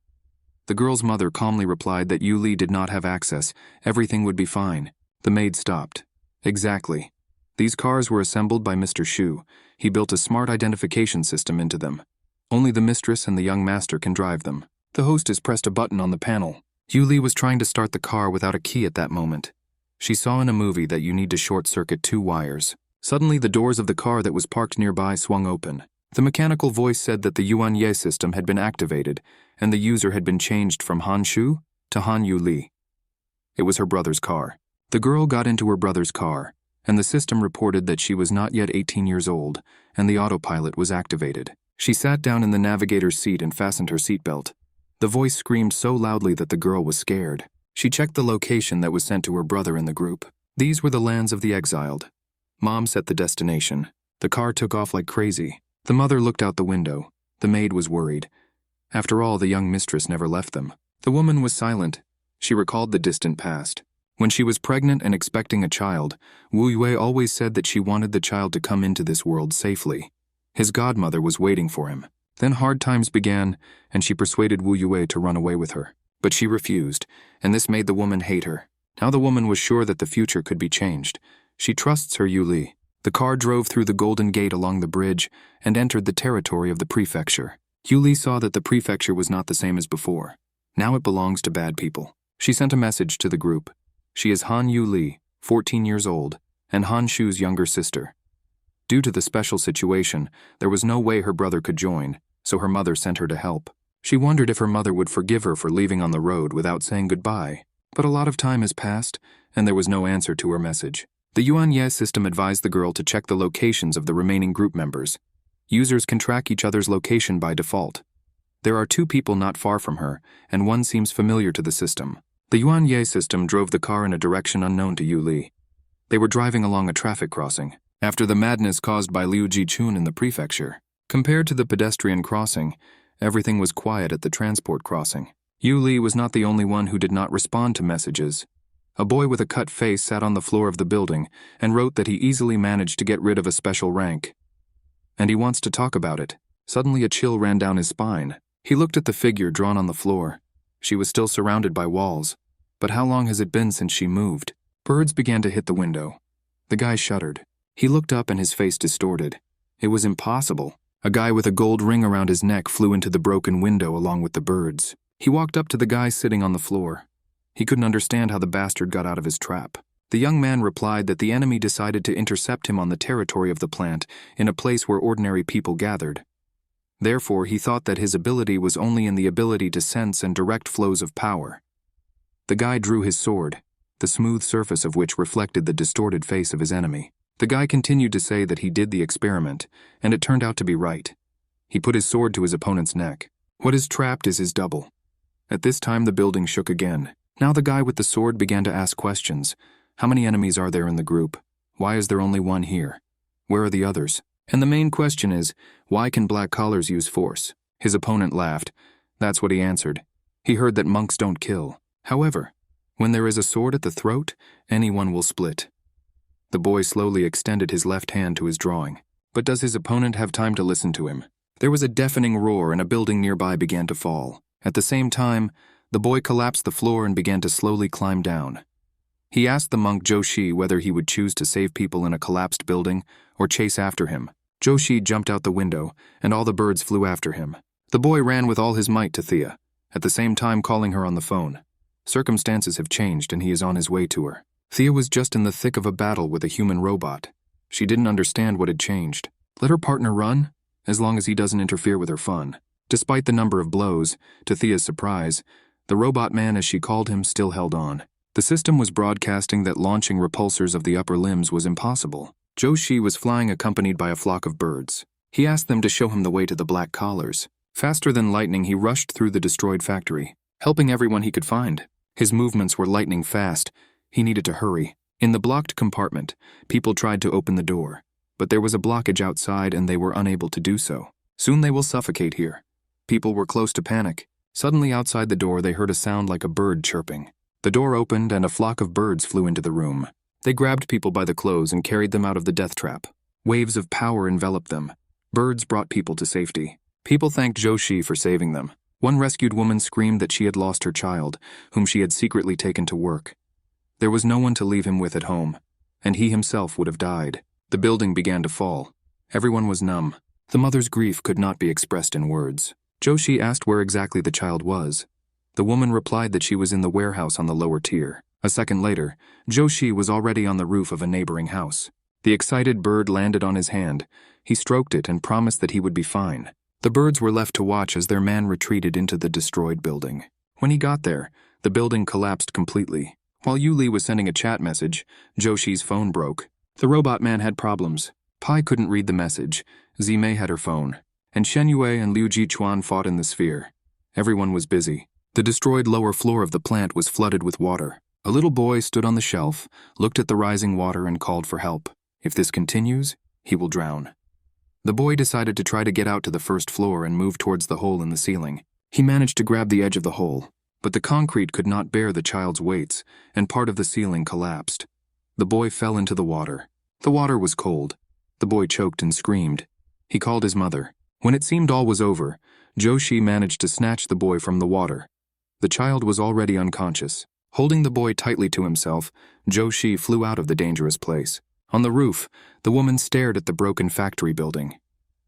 [SPEAKER 1] The girl's mother calmly replied that Yuli did not have access. Everything would be fine. The maid stopped. Exactly. These cars were assembled by Mr. Shu. He built a smart identification system into them. Only the mistress and the young master can drive them. The hostess pressed a button on the panel. Yuli was trying to start the car without a key at that moment. She saw in a movie that you need to short-circuit 2 wires. Suddenly, the doors of the car that was parked nearby swung open. The mechanical voice said that the Yuan Ye system had been activated, and the user had been changed from Han Shu to Han Yuli. It was her brother's car. The girl got into her brother's car, and the system reported that she was not yet 18 years old, and the autopilot was activated. She sat down in the navigator's seat and fastened her seatbelt. The voice screamed so loudly that the girl was scared. She checked the location that was sent to her brother in the group. These were the lands of the exiled. Mom set the destination. The car took off like crazy. The mother looked out the window. The maid was worried. After all, the young mistress never left them. The woman was silent. She recalled the distant past. When she was pregnant and expecting a child, Wu Yue always said that she wanted the child to come into this world safely. His godmother was waiting for him. Then hard times began, and she persuaded Wu Yue to run away with her. But she refused, and this made the woman hate her. Now the woman was sure that the future could be changed. She trusts her Yu Li. The car drove through the Golden Gate along the bridge and entered the territory of the prefecture. Yu Li saw that the prefecture was not the same as before. Now it belongs to bad people. She sent a message to the group. She is Han Yu Li, 14 years old, and Han Shu's younger sister. Due to the special situation, there was no way her brother could join, so her mother sent her to help. She wondered if her mother would forgive her for leaving on the road without saying goodbye, but a lot of time has passed, and there was no answer to her message. The Yuanye system advised the girl to check the locations of the remaining group members. Users can track each other's location by default. There are 2 people not far from her, and one seems familiar to the system. The Yuanye system drove the car in a direction unknown to Yu Li. They were driving along a traffic crossing, after the madness caused by Liu Jichun in the prefecture. Compared to the pedestrian crossing, everything was quiet at the transport crossing. Yu Li was not the only one who did not respond to messages. A boy with a cut face sat on the floor of the building and wrote that he easily managed to get rid of a special rank. And he wants to talk about it. Suddenly a chill ran down his spine. He looked at the figure drawn on the floor. She was still surrounded by walls. But how long has it been since she moved? Birds began to hit the window. The guy shuddered. He looked up and his face distorted. It was impossible. A guy with a gold ring around his neck flew into the broken window along with the birds. He walked up to the guy sitting on the floor. He couldn't understand how the bastard got out of his trap. The young man replied that the enemy decided to intercept him on the territory of the plant, in a place where ordinary people gathered. Therefore, he thought that his ability was only in the ability to sense and direct flows of power. The guy drew his sword, the smooth surface of which reflected the distorted face of his enemy. The guy continued to say that he did the experiment, and it turned out to be right. He put his sword to his opponent's neck. What is trapped is his double. At this time, the building shook again. Now the guy with the sword began to ask questions. How many enemies are there in the group? Why is there only one here? Where are the others? And the main question is, why can black collars use force? His opponent laughed. That's what he answered. He heard that monks don't kill. However, when there is a sword at the throat, anyone will split. The boy slowly extended his left hand to his drawing. But does his opponent have time to listen to him? There was a deafening roar and a building nearby began to fall. At the same time, the boy collapsed the floor and began to slowly climb down. He asked the monk Joshi whether he would choose to save people in a collapsed building or chase after him. Joshi jumped out the window, and all the birds flew after him. The boy ran with all his might to Thea, at the same time calling her on the phone. Circumstances have changed and he is on his way to her. Thea was just in the thick of a battle with a human robot. She didn't understand what had changed. Let her partner run, as long as he doesn't interfere with her fun. Despite the number of blows, to Thea's surprise, the robot man, as she called him, still held on. The system was broadcasting that launching repulsors of the upper limbs was impossible. Joshi was flying accompanied by a flock of birds. He asked them to show him the way to the black collars. Faster than lightning, he rushed through the destroyed factory, helping everyone he could find. His movements were lightning fast. He needed to hurry. In the blocked compartment, people tried to open the door, but there was a blockage outside and they were unable to do so. Soon they will suffocate here. People were close to panic. Suddenly outside the door they heard a sound like a bird chirping. The door opened and a flock of birds flew into the room. They grabbed people by the clothes and carried them out of the death trap. Waves of power enveloped them. Birds brought people to safety. People thanked Joshi for saving them. One rescued woman screamed that she had lost her child, whom she had secretly taken to work. There was no one to leave him with at home, and he himself would have died. The building began to fall. Everyone was numb. The mother's grief could not be expressed in words. Joshi asked where exactly the child was. The woman replied that she was in the warehouse on the lower tier. A second later, Joshi was already on the roof of a neighboring house. The excited bird landed on his hand. He stroked it and promised that he would be fine. The birds were left to watch as their man retreated into the destroyed building. When he got there, the building collapsed completely. While Yuli was sending a chat message, Joshi's phone broke. The robot man had problems. Pai couldn't read the message, Zimei had her phone, and Shen Yue and Liu Jichuan fought in the sphere. Everyone was busy. The destroyed lower floor of the plant was flooded with water. A little boy stood on the shelf, looked at the rising water and called for help. If this continues, he will drown. The boy decided to try to get out to the first floor and move towards the hole in the ceiling. He managed to grab the edge of the hole, but the concrete could not bear the child's weights, and part of the ceiling collapsed. The boy fell into the water. The water was cold. The boy choked and screamed. He called his mother. When it seemed all was over, Joshi managed to snatch the boy from the water. The child was already unconscious. Holding the boy tightly to himself, Joshi flew out of the dangerous place. On the roof, the woman stared at the broken factory building.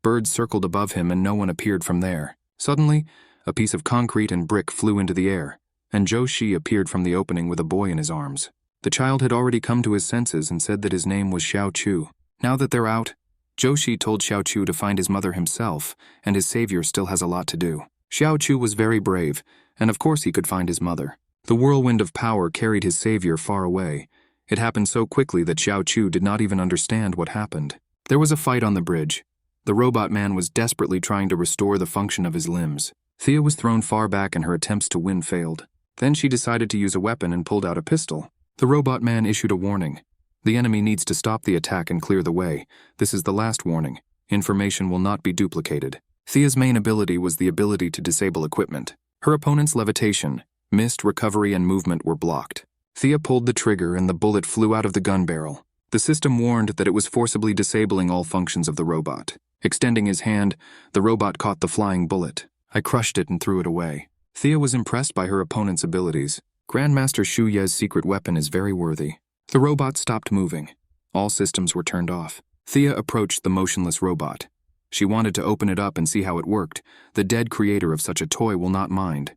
[SPEAKER 1] Birds circled above him and no one appeared from there. Suddenly, a piece of concrete and brick flew into the air, and Joshi appeared from the opening with a boy in his arms. The child had already come to his senses and said that his name was Xiao Chu. Now that they're out, Joshi told Xiao Chu to find his mother himself, and his savior still has a lot to do. Xiao Chu was very brave, and of course he could find his mother. The whirlwind of power carried his savior far away. It happened so quickly that Xiao Chu did not even understand what happened. There was a fight on the bridge. The robot man was desperately trying to restore the function of his limbs. Thea was thrown far back and her attempts to win failed. Then she decided to use a weapon and pulled out a pistol. The robot man issued a warning. The enemy needs to stop the attack and clear the way. This is the last warning. Information will not be duplicated. Thea's main ability was the ability to disable equipment. Her opponent's levitation, mist, recovery, and movement were blocked. Thea pulled the trigger and the bullet flew out of the gun barrel. The system warned that it was forcibly disabling all functions of the robot. Extending his hand, the robot caught the flying bullet. I crushed it and threw it away. Thea was impressed by her opponent's abilities. Grandmaster Shu Ye's secret weapon is very worthy. The robot stopped moving. All systems were turned off. Thea approached the motionless robot. She wanted to open it up and see how it worked. The dead creator of such a toy will not mind.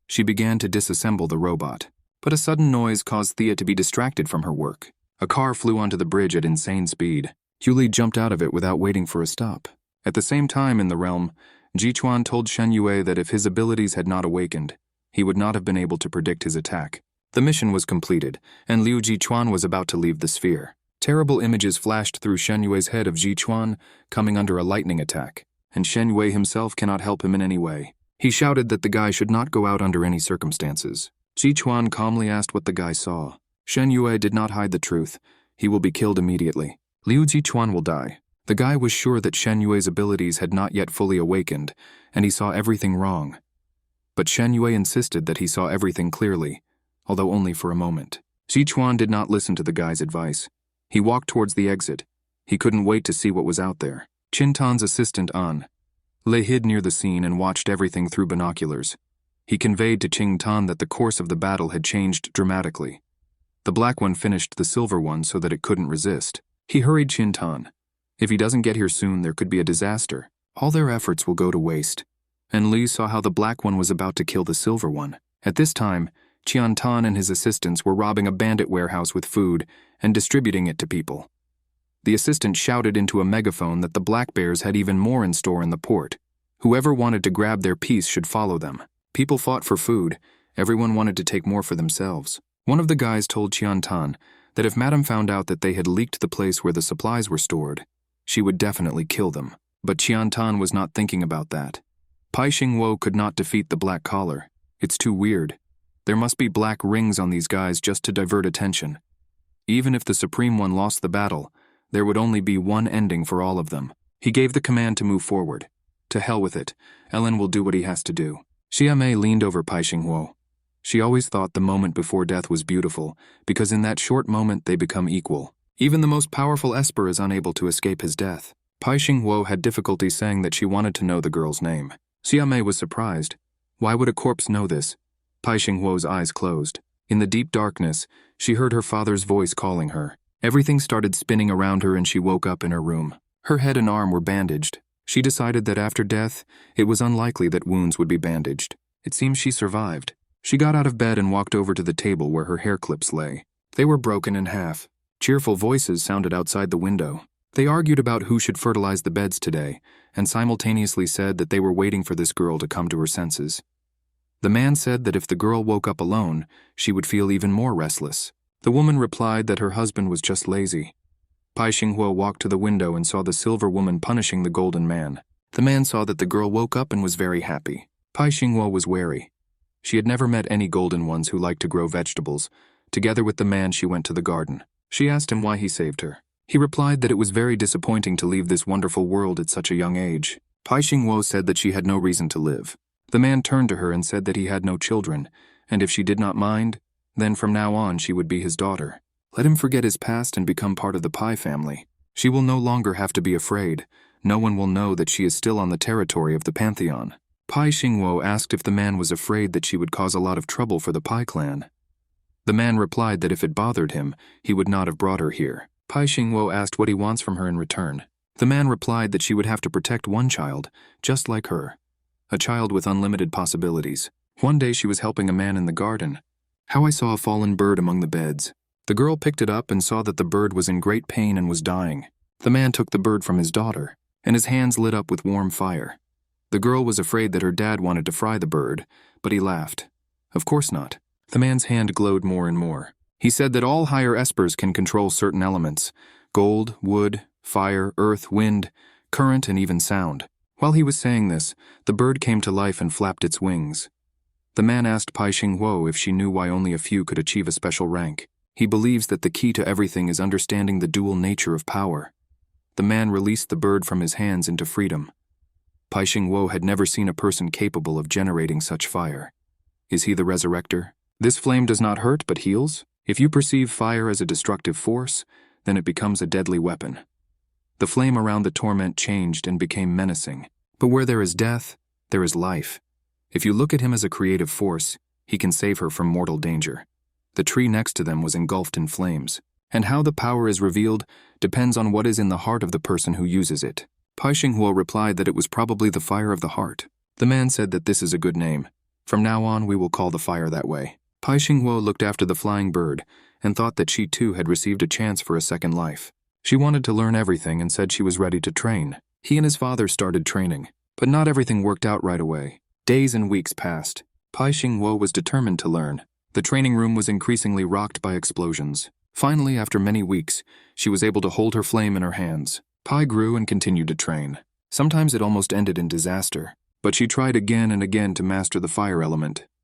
[SPEAKER 1] She began to disassemble the robot. But a sudden noise caused Thea to be distracted from her work. A car flew onto the bridge at insane speed. Yuli jumped out of it without waiting for a stop. At the same time in the realm, Jichuan told Shen Yue that if his abilities had not awakened, he would not have been able to predict his attack. The mission was completed, and Liu Jichuan was about to leave the sphere. Terrible images flashed through Shen Yue's head of Jichuan coming under a lightning attack, and Shen Yue himself cannot help him in any way. He shouted that the guy should not go out under any circumstances. Jichuan calmly asked what the guy saw. Shen Yue did not hide the truth. He will be killed immediately. Liu Jichuan will die. The guy was sure that Shen Yue's abilities had not yet fully awakened, and he saw everything wrong. But Shen Yue insisted that he saw everything clearly, although only for a moment. Jichuan did not listen to the guy's advice. He walked towards the exit. He couldn't wait to see what was out there. Qintan's assistant An lay hid near the scene and watched everything through binoculars. He conveyed to Qingtan that the course of the battle had changed dramatically. The black one finished the silver one so that it couldn't resist. He hurried Qintan. If he doesn't get here soon, there could be a disaster. All their efforts will go to waste. And Li saw how the black one was about to kill the silver one. At this time, Qiantan and his assistants were robbing a bandit warehouse with food and distributing it to people. The assistant shouted into a megaphone that the black bears had even more in store in the port. Whoever wanted to grab their piece should follow them. People fought for food. Everyone wanted to take more for themselves. One of the guys told Qiantan that if Madame found out that they had leaked the place where the supplies were stored, she would definitely kill them. But Qiantan was not thinking about that. Pai Xingwo could not defeat the black collar. It's too weird. There must be black rings on these guys just to divert attention. Even if the Supreme One lost the battle, there would only be one ending for all of them. He gave the command to move forward. To hell with it. Ellen will do what he has to do. Xiamei leaned over Pai Xingwo. She always thought the moment before death was beautiful, because in that short moment they become equal. Even the most powerful Esper is unable to escape his death. Pai Xingwo had difficulty saying that she wanted to know the girl's name. Xiamei was surprised. Why would a corpse know this? Pai Xingwo's eyes closed. In the deep darkness, she heard her father's voice calling her. Everything started spinning around her and she woke up in her room. Her head and arm were bandaged. She decided that after death, it was unlikely that wounds would be bandaged. It seems she survived. She got out of bed and walked over to the table where her hair clips lay. They were broken in half. Cheerful voices sounded outside the window. They argued about who should fertilize the beds today, and simultaneously said that they were waiting for this girl to come to her senses. The man said that if the girl woke up alone, she would feel even more restless. The woman replied that her husband was just lazy. Pai Xinghuo walked to the window and saw the silver woman punishing the golden man. The man saw that the girl woke up and was very happy. Pai Xinghuo was wary. She had never met any golden ones who liked to grow vegetables. Together with the man, she went to the garden. She asked him why he saved her. He replied that it was very disappointing to leave this wonderful world at such a young age. Pai Xinghuo said that she had no reason to live. The man turned to her and said that he had no children, and if she did not mind, then from now on she would be his daughter. Let him forget his past and become part of the Pai family. She will no longer have to be afraid. No one will know that she is still on the territory of the Pantheon. Pai Xinghuo asked if the man was afraid that she would cause a lot of trouble for the Pai clan. The man replied that if it bothered him, he would not have brought her here. Pai Xinghuo asked what he wants from her in return. The man replied that she would have to protect one child, just like her. A child with unlimited possibilities. One day she was helping a man in the garden. How I saw a fallen bird among the beds. The girl picked it up and saw that the bird was in great pain and was dying. The man took the bird from his daughter, and his hands lit up with warm fire. The girl was afraid that her dad wanted to fry the bird, but he laughed. Of course not. The man's hand glowed more and more. He said that all higher espers can control certain elements: gold, wood, fire, earth, wind, current, and even sound. While he was saying this, the bird came to life and flapped its wings. The man asked Pai Xinghuo if she knew why only a few could achieve a special rank. He believes that the key to everything is understanding the dual nature of power. The man released the bird from his hands into freedom. Pai Xinghuo had never seen a person capable of generating such fire. Is he the resurrector? This flame does not hurt but heals. If you perceive fire as a destructive force, then it becomes a deadly weapon. The flame around the torment changed and became menacing. But where there is death, there is life. If you look at him as a creative force, he can save her from mortal danger. The tree next to them was engulfed in flames, and how the power is revealed depends on what is in the heart of the person who uses it. Pai Xinghuo replied that it was probably the fire of the heart. The man said that this is a good name. From now on, we will call the fire that way. Pai Xinghuo looked after the flying bird and thought that she too had received a chance for a second life. She wanted to learn everything and said she was ready to train. He and his father started training, but not everything worked out right away. Days and weeks passed. Pai Xinghuo was determined to learn. The training room was increasingly rocked by explosions. Finally, after many weeks, she was able to hold her flame in her hands. Pai grew and continued to train. Sometimes it almost ended in disaster, but she tried again and again to master the fire element.